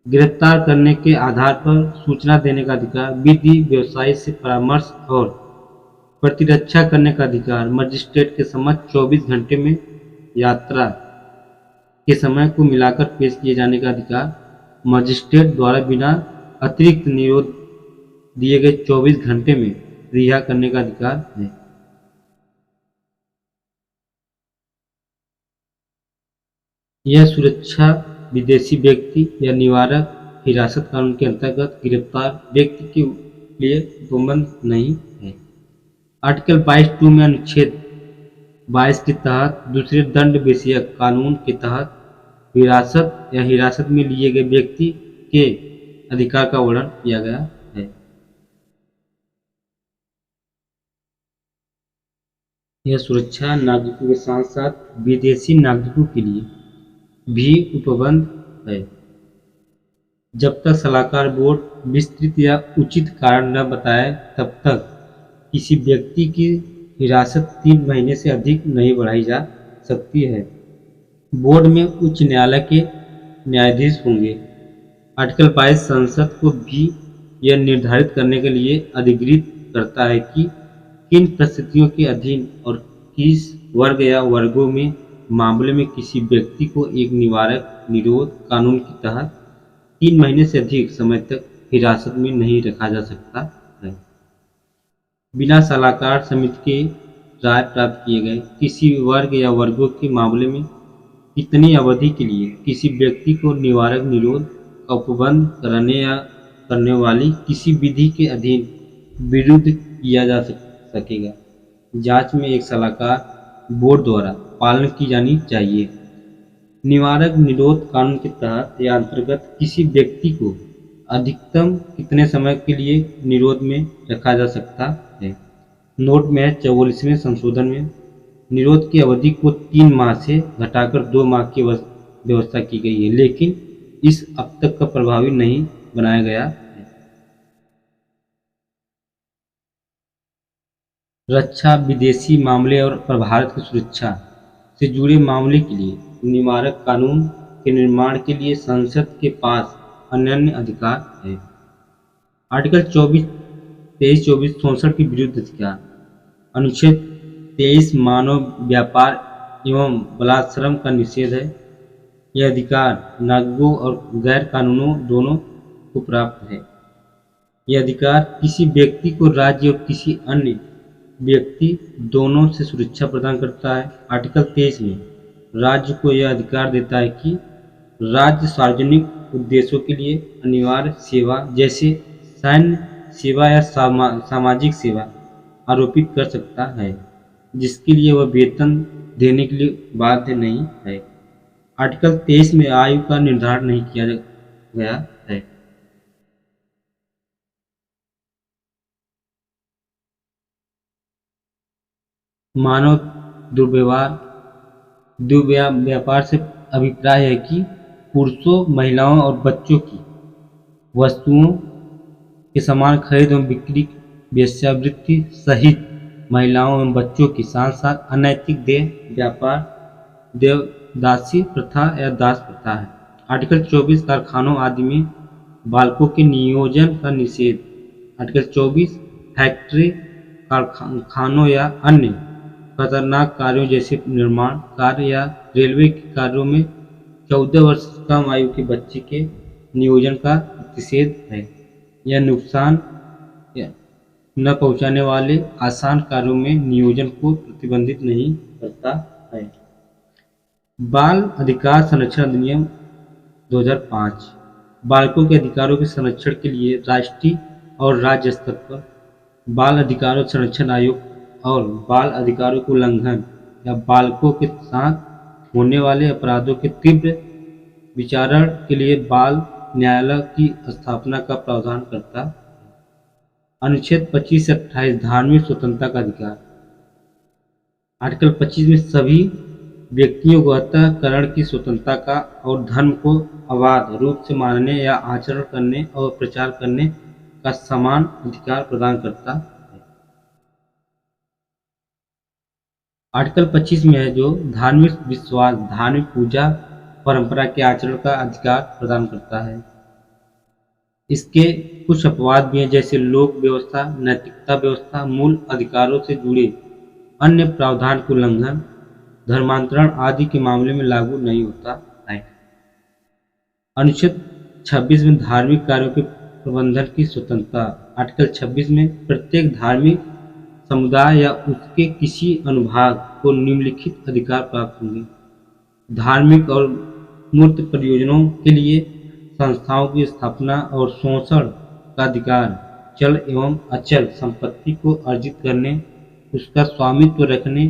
गिरफ्तार करने के आधार पर सूचना देने का अधिकार, विधि व्यवसायी से परामर्श और प्रतिरक्षा करने का अधिकार, मजिस्ट्रेट के समक्ष 24 घंटे में यात्रा के समय को मिलाकर पेश किए जाने का अधिकार, मजिस्ट्रेट द्वारा बिना अतिरिक्त निरोध दिए गए 24 घंटे में रिहा करने का अधिकार है। यह सुरक्षा विदेशी व्यक्ति या निवारक हिरासत कानून के अंतर्गत गिरफ्तार व्यक्ति के लिए उपबंध नहीं है। आर्टिकल 22(2) में अनुच्छेद 22 के तहत दूसरे दंड विषयक कानून के तहत हिरासत या हिरासत में लिए गए व्यक्ति के अधिकार का वर्णन किया गया है। यह सुरक्षा नागरिकों के साथ साथ विदेशी नागरिकों के लिए भी उपबंध है, जब तक सलाहकार बोर्ड विस्तृत या उचित कारण न बताए तब तक किसी व्यक्ति की हिरासत 3 महीने से अधिक नहीं बढ़ाई जा सकती है। बोर्ड में उच्च न्यायालय के न्यायाधीश होंगे। आर्टिकल 22 संसद को भी यह निर्धारित करने के लिए अधिकृत करता है कि किन परिस्थितियों के अधीन और किस वर्ग या वर्गों में मामले में किसी व्यक्ति को एक निवारक निरोध कानून के तहत 3 महीने से अधिक समय तक हिरासत में नहीं रखा जा सकता है। बिना सलाहकार समिति के राय प्राप्त किए गए किसी वर्ग या वर्गों के मामले में कितनी अवधि के लिए किसी व्यक्ति को निवारक निरोध का उपबंध कराने या करने वाली किसी विधि के अधीन विरुद्ध किया जा सकेगा, जांच में एक सलाहकार बोर्ड द्वारा पालन की जानी चाहिए। निवारक निरोध कानून के तहत या अंतर्गत किसी व्यक्ति को अधिकतम कितने समय के लिए निरोध में रखा जा सकता है। नोट में 44वें संशोधन में निरोध की अवधि को 3 माह से घटाकर 2 माह की व्यवस्था की गई है, लेकिन इस अब तक का प्रभावी नहीं बनाया गया है। रक्षा, विदेशी मामले और भारत की सुरक्षा से जुड़े मामले के लिए निवारक कानून के निर्माण के लिए संसद के पास अनन्य अधिकार है। आर्टिकल 23, 24, 64 के विरुद्ध अधिकार। अनुच्छेद 23 मानव व्यापार एवं बलात्श्रम का निषेध है। यह अधिकार नागरिकों और गैर कानूनों दोनों को प्राप्त है। यह अधिकार किसी व्यक्ति को राज्य और किसी अन्य व्यक्ति दोनों से सुरक्षा प्रदान करता है। आर्टिकल 23 में राज्य को यह अधिकार देता है कि राज्य सार्वजनिक उद्देश्यों के लिए अनिवार्य सेवा जैसे सैन्य सेवा या सामाजिक सेवा आरोपित कर सकता है, जिसके लिए वह वेतन देने के लिए बाध्य नहीं है। आर्टिकल 23 में आयु का निर्धारण नहीं किया गया है। मानव दुर्व्यापार से अभिप्राय है कि पुरुषों, महिलाओं और बच्चों की वस्तुओं के समान खरीद एवं बिक्री, वेश्यावृत्ति सहित महिलाओं एवं बच्चों के साथ साथ अनैतिक देह व्यापार, देवदासी प्रथा या दास प्रथा है। आर्टिकल 24 कारखानों आदि में बालकों के नियोजन का निषेध। आर्टिकल 24 फैक्ट्री, कारखानों या अन्य खतरनाक कार्यों जैसे निर्माण कार्य या रेलवे के कार्यों में 14 वर्ष से कम आयु के बच्चे के नियोजन का निषेध है। यह नुकसान न पहुंचाने वाले आसान कार्यों में नियोजन को प्रतिबंधित नहीं करता है। बाल अधिकार संरक्षण अधिनियम 2005 बालकों के अधिकारों के संरक्षण के लिए राष्ट्रीय और राज्य स्तर पर बाल अधिकारों संरक्षण आयोग और बाल अधिकारों के उल्लंघन या बालकों के साथ होने वाले अपराधों के तीव्र विचारण के लिए बाल न्यायालय की स्थापना का प्रावधान करता है। अनुच्छेद 25 से 28 धार्मिक स्वतंत्रता का अधिकार। आर्टिकल 25 में सभी व्यक्तियों को अंतःकरण की स्वतंत्रता का और धर्म को अबाध रूप से मानने या आचरण करने और प्रचार करने का समान अधिकार प्रदान करता है। आर्टिकल 25 में है जो धार्मिक विश्वास, धार्मिक पूजा परंपरा के आचरण का अधिकार प्रदान करता है। इसके कुछ अपवाद भी हैं, जैसे लोक व्यवस्था, नैतिकता व्यवस्था, मूल अधिकारों से जुड़े अन्य प्रावधान के उल्लंघन, धर्मांतरण आदि के मामले में लागू नहीं होता है। अनुच्छेद 26 में धार्मिक कार्यों के प्रबंधन की स्वतंत्रता। आर्टिकल 26 में प्रत्येक धार्मिक समुदाय या उसके किसी अनुभाग को निम्नलिखित अधिकार प्राप्त होंगे: धार्मिक और मूर्त प्रयोजनों के लिए संस्थाओं की स्थापना और शोषण का अधिकार, चल एवं अचल संपत्ति को अर्जित करने, उसका स्वामित्व रखने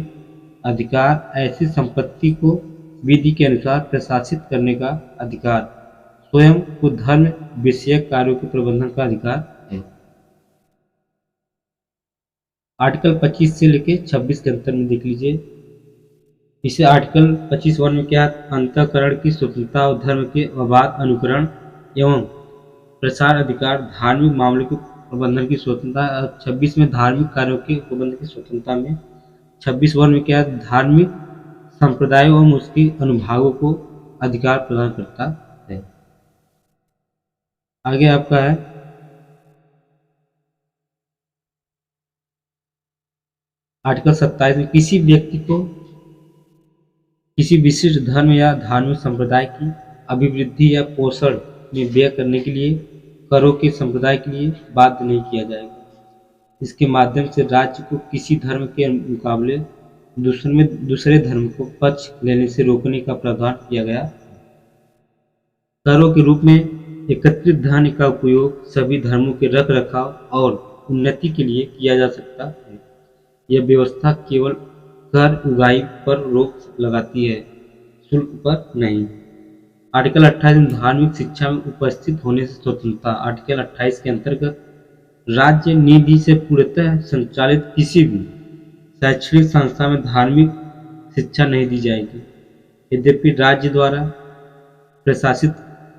अधिकार, ऐसी संपत्ति को विधि के अनुसार प्रशासित करने का अधिकार, स्वयं को धर्म विषयक कार्यों के प्रबंधन का अधिकार है। आर्टिकल 25 से लेके 26 के अंतर में देख लीजिए। इसे आर्टिकल 25(1) में क्या, अंतःकरण की स्वतंत्रता और धर्म के अबाध अनुकरण एवं प्रसार अधिकार, धार्मिक मामलों के प्रबंधन की स्वतंत्रता। 26 में धार्मिक कार्यों के प्रबंधन की स्वतंत्रता में 26(1) में क्या, धार्मिक संप्रदायों एवं उसके अनुभागों को अधिकार प्रदान करता है। आगे आपका है आर्टिकल 27 में किसी व्यक्ति को किसी विशिष्ट धर्म या धार्मिक संप्रदाय की अभिवृद्धि या पोषण में व्यय करने के लिए करों के संप्रदाय के लिए बाध्य नहीं किया जाएगा। इसके माध्यम से राज्य को किसी धर्म के मुकाबले दूसरे धर्म को पक्ष लेने से रोकने का प्रावधान किया गया। करों के रूप में एकत्रित धन का उपयोग सभी धर्मों के रख रखाव और उन्नति के लिए किया जा सकता है। यह व्यवस्था केवल कर उगाही पर रोक लगाती है, शुल्क पर नहीं। आर्टिकल 28 में धार्मिक शिक्षा में उपस्थित होने से स्वतंत्रता। आर्टिकल 28 के अंतर्गत राज्य निधि से पूर्णतः संचालित किसी भी शैक्षणिक संस्था में धार्मिक शिक्षा नहीं दी जाएगी। यद्यपि राज्य द्वारा प्रशासित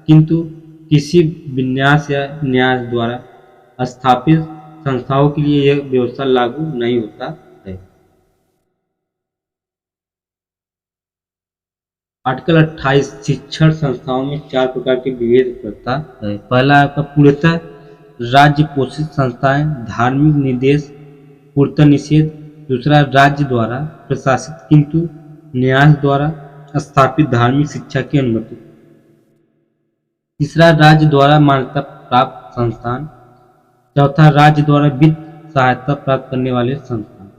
किंतु किसी विन्यास या न्यास द्वारा स्थापित संस्थाओं के लिए यह व्यवस्था लागू नहीं होता है। आर्टिकल 28 शिक्षण संस्थाओं में 4 प्रकार के विभेद करता है। पहला आपका पूर्णतः राज्य पोषित संस्थाएं, धार्मिक निर्देश पूर्णतः निषेध। दूसरा, राज्य द्वारा प्रशासित किंतु न्यास द्वारा स्थापित धार्मिक शिक्षा की अनुमति। तीसरा, राज्य द्वारा मान्यता प्राप्त संस्थान। चौथा, राज्य द्वारा वित्त सहायता प्राप्त करने वाले संस्थान।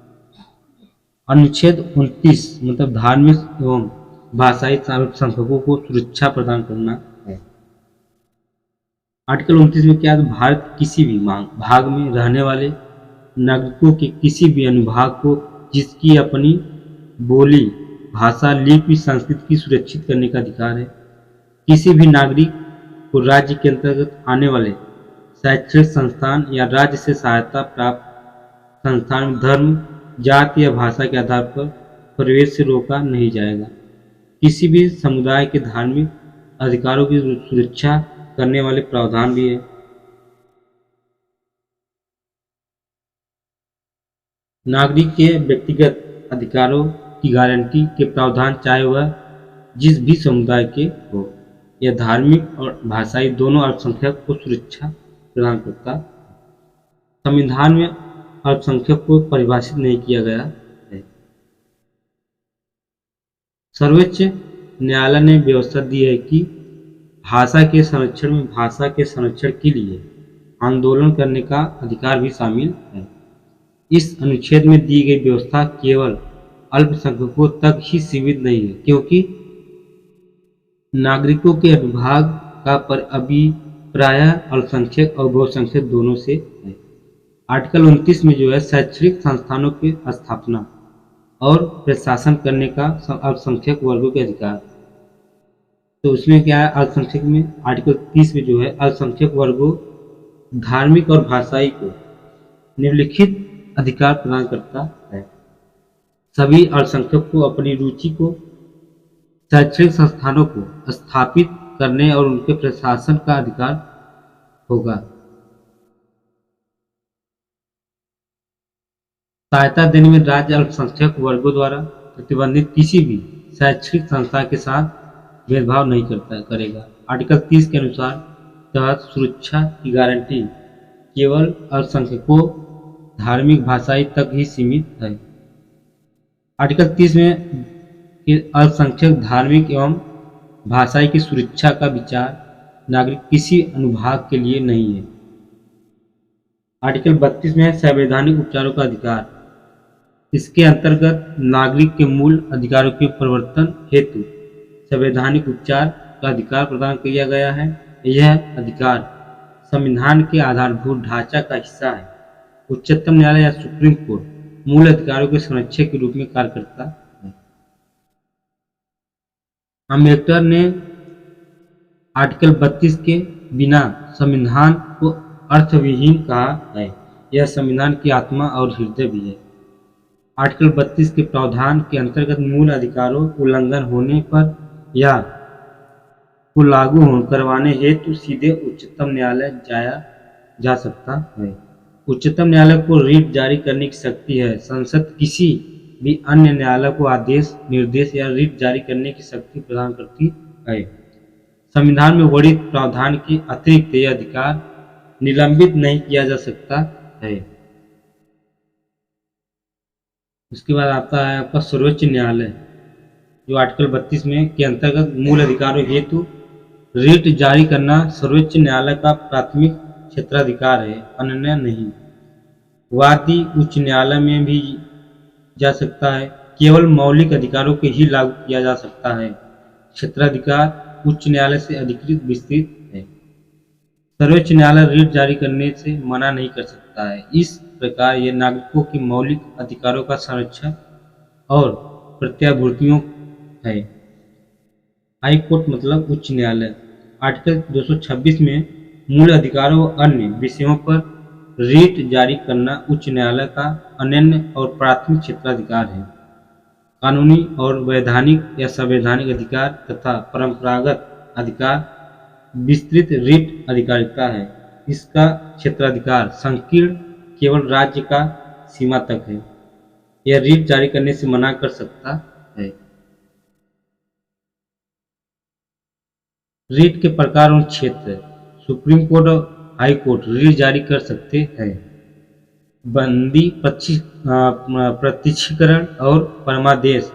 अनुच्छेद 29 मतलब धार्मिक एवं भाषाई अल्पसंख्यकों को सुरक्षा प्रदान करना है। आर्टिकल 29 में क्या है, भारत के किसी भी भाग में रहने वाले नागरिकों के किसी भी अनुभाग को जिसकी अपनी बोली, भाषा, लिपि, संस्कृति की सुरक्षित करने का अधिकार है। किसी भी नागरिक को राज्य के अंतर्गत आने वाले शैक्षणिक संस्थान या राज्य से सहायता प्राप्त संस्थान में धर्म, जाति या भाषा के आधार पर प्रवेश से रोका नहीं जाएगा। किसी भी समुदाय के धार्मिक अधिकारों की सुरक्षा करने वाले प्रावधान भी है। नागरिक के व्यक्तिगत अधिकारों की गारंटी के प्रावधान चाहे वह जिस भी समुदाय के हो, यह धार्मिक और भाषाई दोनों अल्पसंख्यक को सुरक्षा प्रदान करता। संविधान में अल्पसंख्यक को परिभाषित नहीं किया गया है। सर्वोच्च न्यायालय ने व्यवस्था दी है कि भाषा के संरक्षण में भाषा के संरक्षण के लिए आंदोलन करने का अधिकार भी शामिल है। इस अनुच्छेद में दी गई व्यवस्था केवल अल्पसंख्यकों तक ही सीमित नहीं है, क्योंकि नागरिकों के अनुभाग का पर अभिप्राय अल्पसंख्यक और बहुसंख्यक दोनों से है। आर्टिकल 29 में जो है शैक्षणिक संस्थानों की स्थापना और प्रशासन करने का अल्पसंख्यक वर्गों के अधिकार। तो उसमें क्या है, अल्पसंख्यक में आर्टिकल 30 में जो है अल्पसंख्यक वर्गों धार्मिक और भाषाई को निम्नलिखित अधिकार प्रदान करता है। सभी अल्पसंख्यक को अपनी रुचि को शैक्षणिक संस्थानों को स्थापित करने और उनके प्रशासन का अधिकार होगा। सहायता देने में राज्य अल्पसंख्यक वर्गों द्वारा प्रतिबंधित किसी भी शैक्षणिक संस्था के साथ भेदभाव नहीं करेगा। आर्टिकल 30 के अनुसार तहत सुरक्षा की गारंटी केवल अल्पसंख्यकों धार्मिक भाषाई तक ही सीमित है। आर्टिकल 30 में अल्पसंख्यक धार्मिक एवं भाषाई की सुरक्षा का विचार नागरिक किसी अनुभाग के लिए नहीं है। आर्टिकल 32 में संवैधानिक उपचारों का अधिकार, इसके अंतर्गत नागरिक के मूल अधिकारों के प्रवर्तन हेतु संवैधानिक उपचार का अधिकार प्रदान किया गया है। यह अधिकार संविधान के आधारभूत ढांचा का हिस्सा है। उच्चतम न्यायालय या सुप्रीम कोर्ट मूल अधिकारों के संरक्षक के रूप में कार्य करता है। अम्बेडकर ने आर्टिकल 32 के बिना संविधान को अर्थविहीन कहा है। यह संविधान की आत्मा और हृदय भी है। आर्टिकल 32 के प्रावधान के अंतर्गत मूल अधिकारों उल्लंघन होने पर या को लागू करवाने हेतु सीधे उच्चतम न्यायालय जाया जा सकता है। उच्चतम न्यायालय को रिट जारी करने की शक्ति है। संसद किसी भी अन्य न्यायालय को आदेश, निर्देश या रिट जारी करने की शक्ति प्रदान करती है। संविधान में वर्णित प्रावधान के अतिरिक्त यह अधिकार निलंबित नहीं किया जा सकता है। उसके बाद आता है आपका सर्वोच्च न्यायालय, जो आर्टिकल 32 में के अंतर्गत मूल अधिकारों हेतु रिट जारी करना सर्वोच्च न्यायालय का प्राथमिक क्षेत्राधिकार है, अन्य नहीं। वादी उच्च न्यायालय में भी जा सकता है। केवल मौलिक अधिकारों के ही लागू किया जा सकता है। क्षेत्राधिकार उच्च न्यायालय से अधिकृत विस्तृत है। सर्वोच्च न्यायालय रिट जारी करने से मना नहीं कर सकता है। इस प्रकार यह नागरिकों के मौलिक अधिकारों का संरक्षण और प्रत्याभूतियों है। हाई कोर्ट मतलब उच्च न्यायालय। आर्टिकल 226 में मूल अधिकारों व अन्य विषयों पर रिट जारी करना उच्च न्यायालय का अनन्य और प्राथमिक क्षेत्राधिकार है। कानूनी और वैधानिक या संवैधानिक अधिकार तथा परंपरागत अधिकार विस्तृत रिट अधिकारिता है। इसका क्षेत्राधिकार संकीर्ण केवल राज्य का सीमा तक है। यह रिट जारी करने से मना कर सकता है। रिट के प्रकार और क्षेत्र, सुप्रीम कोर्ट और हाई कोर्ट रिट जारी कर सकते हैं। बंदी प्रत्यक्षीकरण और परमादेश,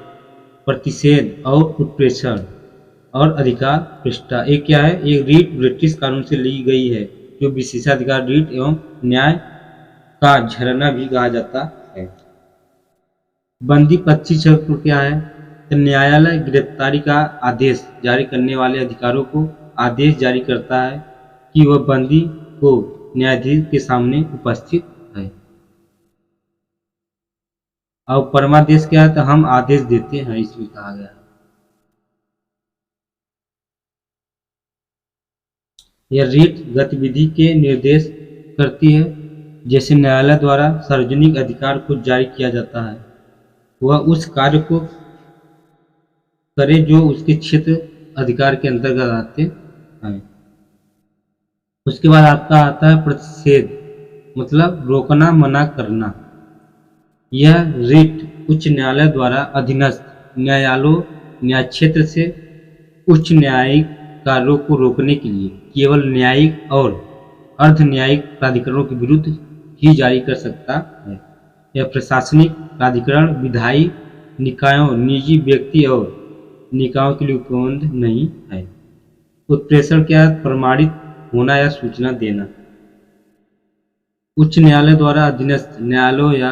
प्रतिषेध और उत्प्रेषण और अधिकार पृष्ठा। एक क्या है? एक रिट ब्रिटिश कानून से ली गई है, जो विशेषाधिकार रिट एवं न्याय का झरना भी कहा जाता है। बंदी प्रत्यक्षीकरण क्या है? तो न्यायालय गिरफ्तारी का आदेश जारी करने वाले अधिकारों को आदेश जारी करता है कि वह बंदी को न्यायाधीश के सामने उपस्थित है। और परमादेश क्या है? तो हम आदेश देते हैं, इसमें कहा गया है। यह रिट गतिविधि के निर्देश करती है। जैसे न्यायालय द्वारा सार्वजनिक अधिकार को जारी किया जाता है, वह उस कार्य को करे जो उसके क्षेत्र अधिकार के अंतर्गत आते हैं। उसके बाद आपका आता है प्रतिषेध, मतलब रोकना, मना करना। यह रिट उच्च न्यायालय द्वारा अधीनस्थ न्यायालयों, न्याय क्षेत्र से उच्च न्यायिक कार्यों को रोकने के लिए केवल न्यायिक और अर्ध न्यायिक प्राधिकरणों के विरुद्ध ही जारी कर सकता है। यह प्रशासनिक प्राधिकरण, विधायी निकायों, निजी व्यक्ति और निकायों के लिए उपबंध नहीं है। उत्प्रेषण क्या है? प्रमाणित होना या सूचना देना। उच्च न्यायालय द्वारा अधीनस्थ न्यायालयों या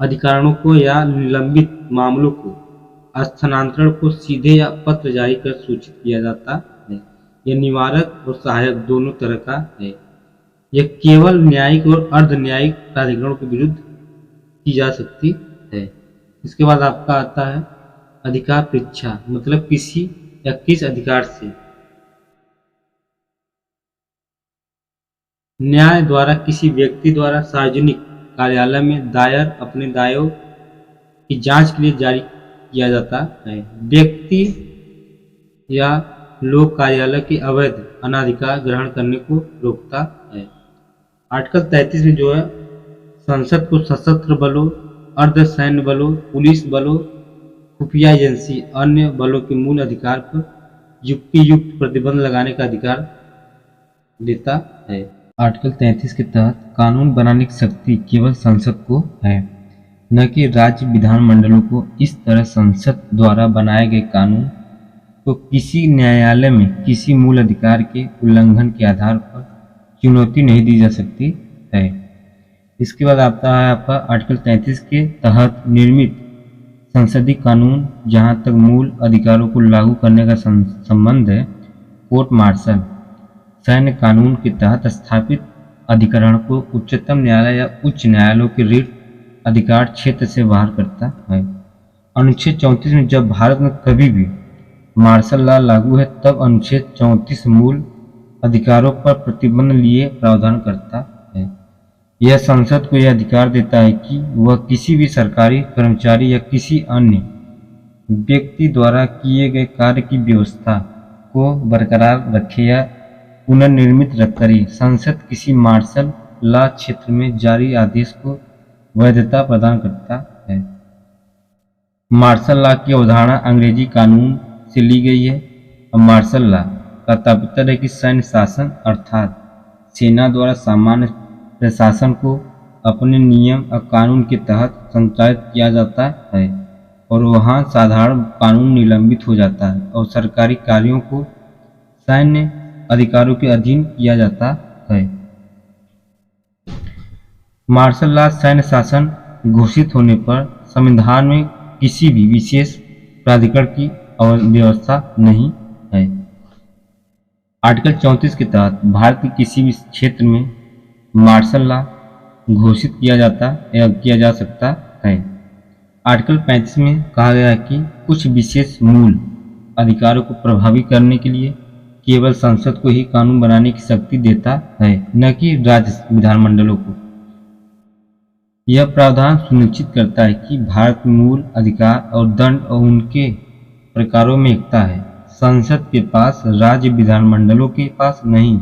अधिकारियों को या निलंबित मामलों को स्थानांतरण को सीधे या पत्र जारी कर सूचित किया जाता है। यह निवारक और सहायक दोनों तरह का है। यह केवल न्यायिक और अर्ध न्यायिक प्राधिकरणों के विरुद्ध की जा सकती है। इसके बाद आपका आता है अधिकार परीक्षा, मतलब किसी या किस अधिकार से न्याय द्वारा किसी व्यक्ति द्वारा सार्वजनिक कार्यालय में दायर अपने दावों की जांच के लिए जारी किया जाता है। व्यक्ति या लोक कार्यालय के अवैध अनाधिकार ग्रहण करने को रोकता है। आर्टिकल 33 में जो है संसद को सशस्त्र बलों, अर्धसैन्य बलों, पुलिस बलों, खुफिया एजेंसी, अन्य बलों के मूल अधिकार पर युक्तियुक्त प्रतिबंध लगाने का अधिकार देता है। आर्टिकल 33 के तहत कानून बनाने की शक्ति केवल संसद को है, न कि राज्य विधानमंडलों को। इस तरह संसद द्वारा बनाए गए कानून को किसी न्यायालय में किसी मूल अधिकार के उल्लंघन के आधार पर चुनौती नहीं दी जा सकती है। इसके बाद आता है आपका आर्टिकल 33 के तहत निर्मित संसदीय कानून। जहां तक मूल अधिकारों को लागू करने का संबंध है, कोर्ट मार्शल सैन्य कानून के तहत स्थापित अधिकरण को उच्चतम न्यायालय या उच्च न्यायालयों के रिट अधिकार क्षेत्र से बाहर करता है। अनुच्छेद 34 में जब भारत में कभी भी मार्शल लॉ लागू है, तब अनुच्छेद 34 मूल अधिकारों पर प्रतिबंध लिए प्रावधान करता है। यह संसद को यह अधिकार देता है कि वह किसी भी सरकारी कर्मचारी या किसी अन्य व्यक्ति द्वारा किए गए कार्य की व्यवस्था को बरकरार रखे या पुनर्निर्मित करे। संसद किसी मार्शल लॉ क्षेत्र में जारी आदेश को वैधता प्रदान करता है। मार्शल लॉ की अवधारणा अंग्रेजी कानून से ली गई है। और मार्शल लॉ का तात्पर्य है कि सैन्य शासन अर्थात सेना द्वारा सामान्य प्रशासन को अपने नियम और कानून के तहत संचालित किया जाता है और वहां साधारण कानून निलंबित हो जाता है और सरकारी कार्यों को सैन्य अधिकारों के अधीन किया जाता है। मार्शल लॉ सैन्य शासन घोषित होने पर संविधान में किसी भी विशेष प्राधिकरण की व्यवस्था नहीं है। आर्टिकल 34 के तहत भारत के किसी भी क्षेत्र में मार्शल लॉ घोषित किया जा सकता है। आर्टिकल 35 में कहा गया है कि कुछ विशेष मूल अधिकारों को प्रभावी करने के लिए केवल संसद को ही कानून बनाने की शक्ति देता है, न कि राज्य विधानमंडलों को। यह प्रावधान सुनिश्चित करता है कि भारत में मूल अधिकार और दंड और उनके प्रकारों में एकता है। संसद के पास राज्य विधानमंडलों के पास नहीं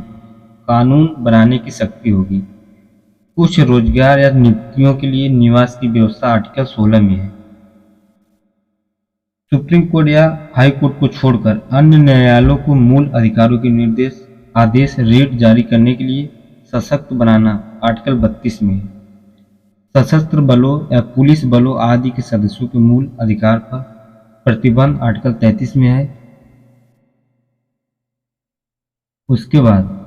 कानून बनाने की शक्ति होगी। कुछ रोजगार या नियुक्तियों के लिए निवास की व्यवस्था आर्टिकल 16 में है। सुप्रीम कोर्ट या हाई कोर्ट को छोड़कर अन्य न्यायालयों को मूल अधिकारों के आदेश रेट जारी करने के लिए सशक्त बनाना आर्टिकल 32 में है। सशस्त्र बलों या पुलिस बलों आदि के सदस्यों के मूल अधिकार पर प्रतिबंध आर्टिकल 33 में है। उसके बाद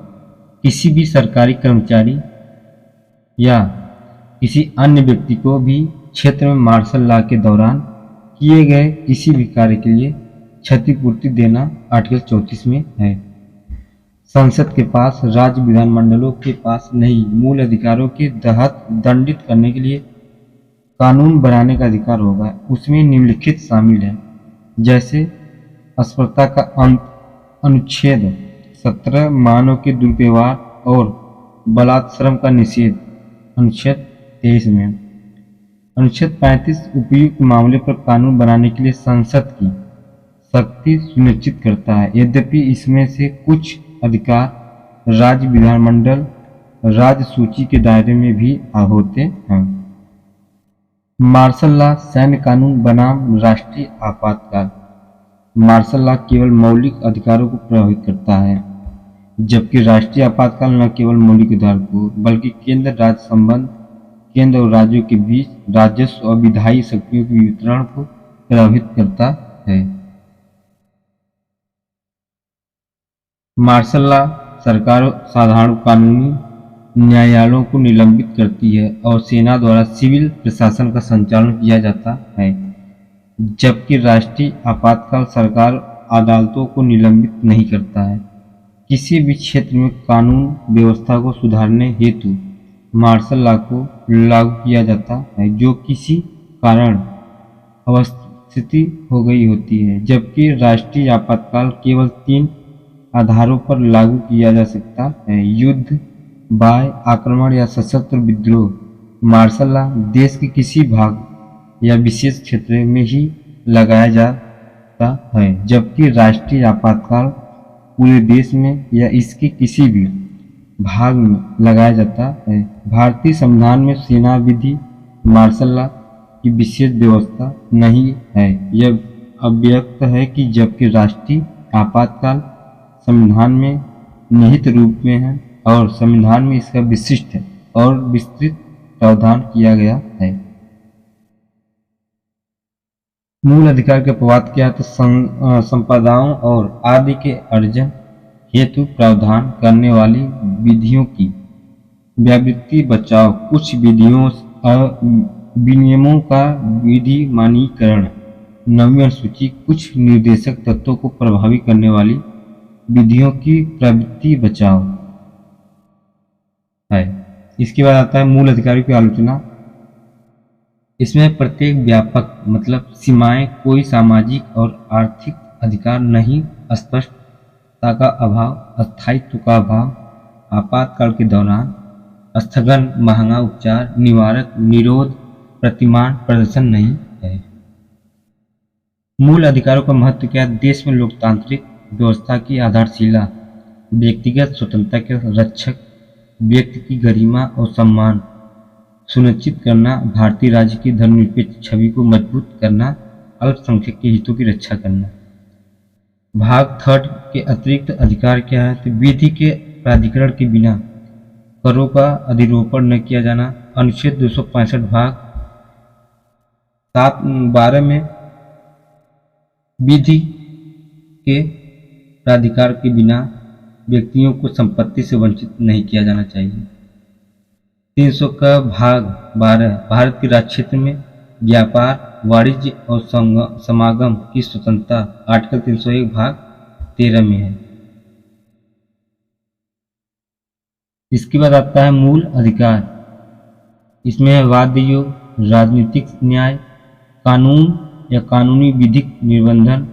किसी भी सरकारी कर्मचारी या किसी अन्य व्यक्ति को भी क्षेत्र में मार्शल लॉ के दौरान किए गए किसी भी कार्य के लिए क्षतिपूर्ति देना आर्टिकल 34 में है। संसद के पास राज्य विधानमंडलों के पास नहीं मूल अधिकारों के तहत दंडित करने के लिए कानून बनाने का अधिकार होगा। उसमें निम्नलिखित शामिल है, जैसे अस्पृश्यता का अंत, अनुच्छेद 17 मानव के दुर्व्यवहार और बलात्श्रम का निषेध अनुच्छेद 23 में। अनुच्छेद 35 उपयुक्त मामले पर कानून बनाने के लिए संसद की शक्ति सुनिश्चित करता है। यद्यपि इसमें से कुछ अधिकार राज्य विधानमंडल राज्य सूची के दायरे में भी होते हैं। मार्शल लॉ सैन्य कानून बनाम राष्ट्रीय आपातकाल। मार्शल लॉ केवल मौलिक अधिकारों को प्रभावित करता है, जबकि राष्ट्रीय आपातकाल न केवल मौलिक अधिकार को बल्कि केंद्र राज्य संबंध, केंद्र और राज्यों के बीच राजस्व और विधायी शक्तियों के वितरण को प्रभावित करता है। मार्शल लॉ सरकार साधारण कानूनी न्यायालयों को निलंबित करती है और सेना द्वारा सिविल प्रशासन का संचालन किया जाता है, जबकि राष्ट्रीय आपातकाल सरकार अदालतों को निलंबित नहीं करता है। किसी भी क्षेत्र में कानून व्यवस्था को सुधारने हेतु मार्शल लॉ को लागू किया जाता है जो किसी कारण अवस्थिति हो गई होती है, जबकि राष्ट्रीय आपातकाल केवल 3 आधारों पर लागू किया जा सकता है: युद्ध, बाह्य आक्रमण या सशस्त्र विद्रोह। मार्शल लॉ देश के किसी भाग या विशेष क्षेत्र में ही लगाया जाता है, जबकि राष्ट्रीय आपातकाल पूरे देश में या इसके किसी भी भाग में लगाया जाता है। भारतीय संविधान में सेना विधि मार्शल लॉ की विशेष व्यवस्था नहीं है। यह अव्यक्त है कि जबकि राष्ट्रीय आपातकाल संविधान में निहित रूप में है और संविधान में इसका विशिष्ट और विस्तृत प्रावधान किया गया है। मूल अधिकार के अपवाद क्या है तो संपदाओं और आदि के अर्जन हेतु प्रावधान करने वाली विधियों की व्यावृत्ति बचाव, कुछ विधियों विनियमों का विधि मानकीकरण, नवीं अनुसूची कुछ निर्देशक तत्वों को प्रभावी करने वाली विधियों की प्रवृत्ति बचाव है। इसके बाद आता है मूल अधिकारों की आलोचना। इसमें प्रत्येक व्यापक मतलब सीमाएं, कोई सामाजिक और आर्थिक अधिकार नहीं, स्पष्टता का अभाव, स्थायित्व का अभाव, आपातकाल के दौरान स्थगन, महंगा उपचार, निवारक, निरोध, प्रतिमान, प्रदर्शन नहीं है। मूल अधिकारों का महत्व क्या है? देश में लोकतांत्रिक व्यवस्था की आधारशिला, व्यक्तिगत स्वतंत्रता के रक्षक, व्यक्ति की गरिमा और सम्मान सुनिश्चित करना, भारतीय राज्य की धर्मनिरपेक्ष छवि को मजबूत करना, अल्पसंख्यक के हितों की रक्षा करना। भाग 3 के अतिरिक्त अधिकार क्या है तो विधि के प्राधिकरण के बिना करों का अधिरोपण न किया जाना। अनुच्छेद 265 भाग 7-12 में विधि के प्राधिकार के बिना व्यक्तियों को संपत्ति से वंचित नहीं किया जाना चाहिए। 300 का भाग 12 भारत के राज्य क्षेत्र में व्यापार, वाणिज्य और समागम की स्वतंत्रता आर्टिकल 301 भाग 13 में है। इसके बाद आता है मूल अधिकार। इसमें है वाद्य योग, राजनीतिक न्याय, कानून या कानूनी विधिक निर्बंधन।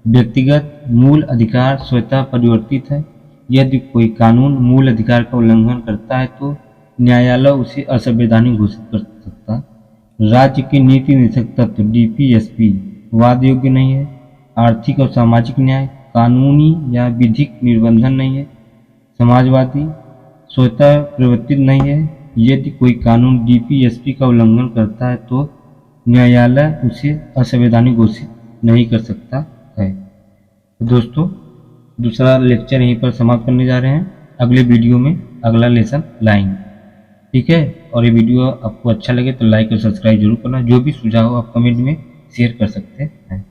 व्यक्तिगत मूल अधिकार स्वतः परिवर्तित है। यदि कोई कानून मूल अधिकार का उल्लंघन करता है तो न्यायालय उसे असंवैधानिक घोषित कर सकता है। राज्य के नीति निर्देशक तत्व डीपीएसपी वाद योग्य नहीं है। आर्थिक और सामाजिक न्याय, कानूनी या विधिक निर्बंधन नहीं है। समाजवादी स्वतः प्रवर्तित नहीं है। यदि कोई कानून डीपीएसपी का उल्लंघन करता है तो न्यायालय उसे असंवैधानिक घोषित नहीं कर सकता है। तो दोस्तों, दूसरा लेक्चर यहीं पर समाप्त करने जा रहे हैं। अगले वीडियो में अगला लेसन लाएंगे, ठीक है। और ये वीडियो आपको अच्छा लगे तो लाइक और सब्सक्राइब जरूर करना। जो भी सुझाव आप कमेंट में शेयर कर सकते हैं।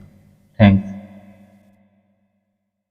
थैंक्स।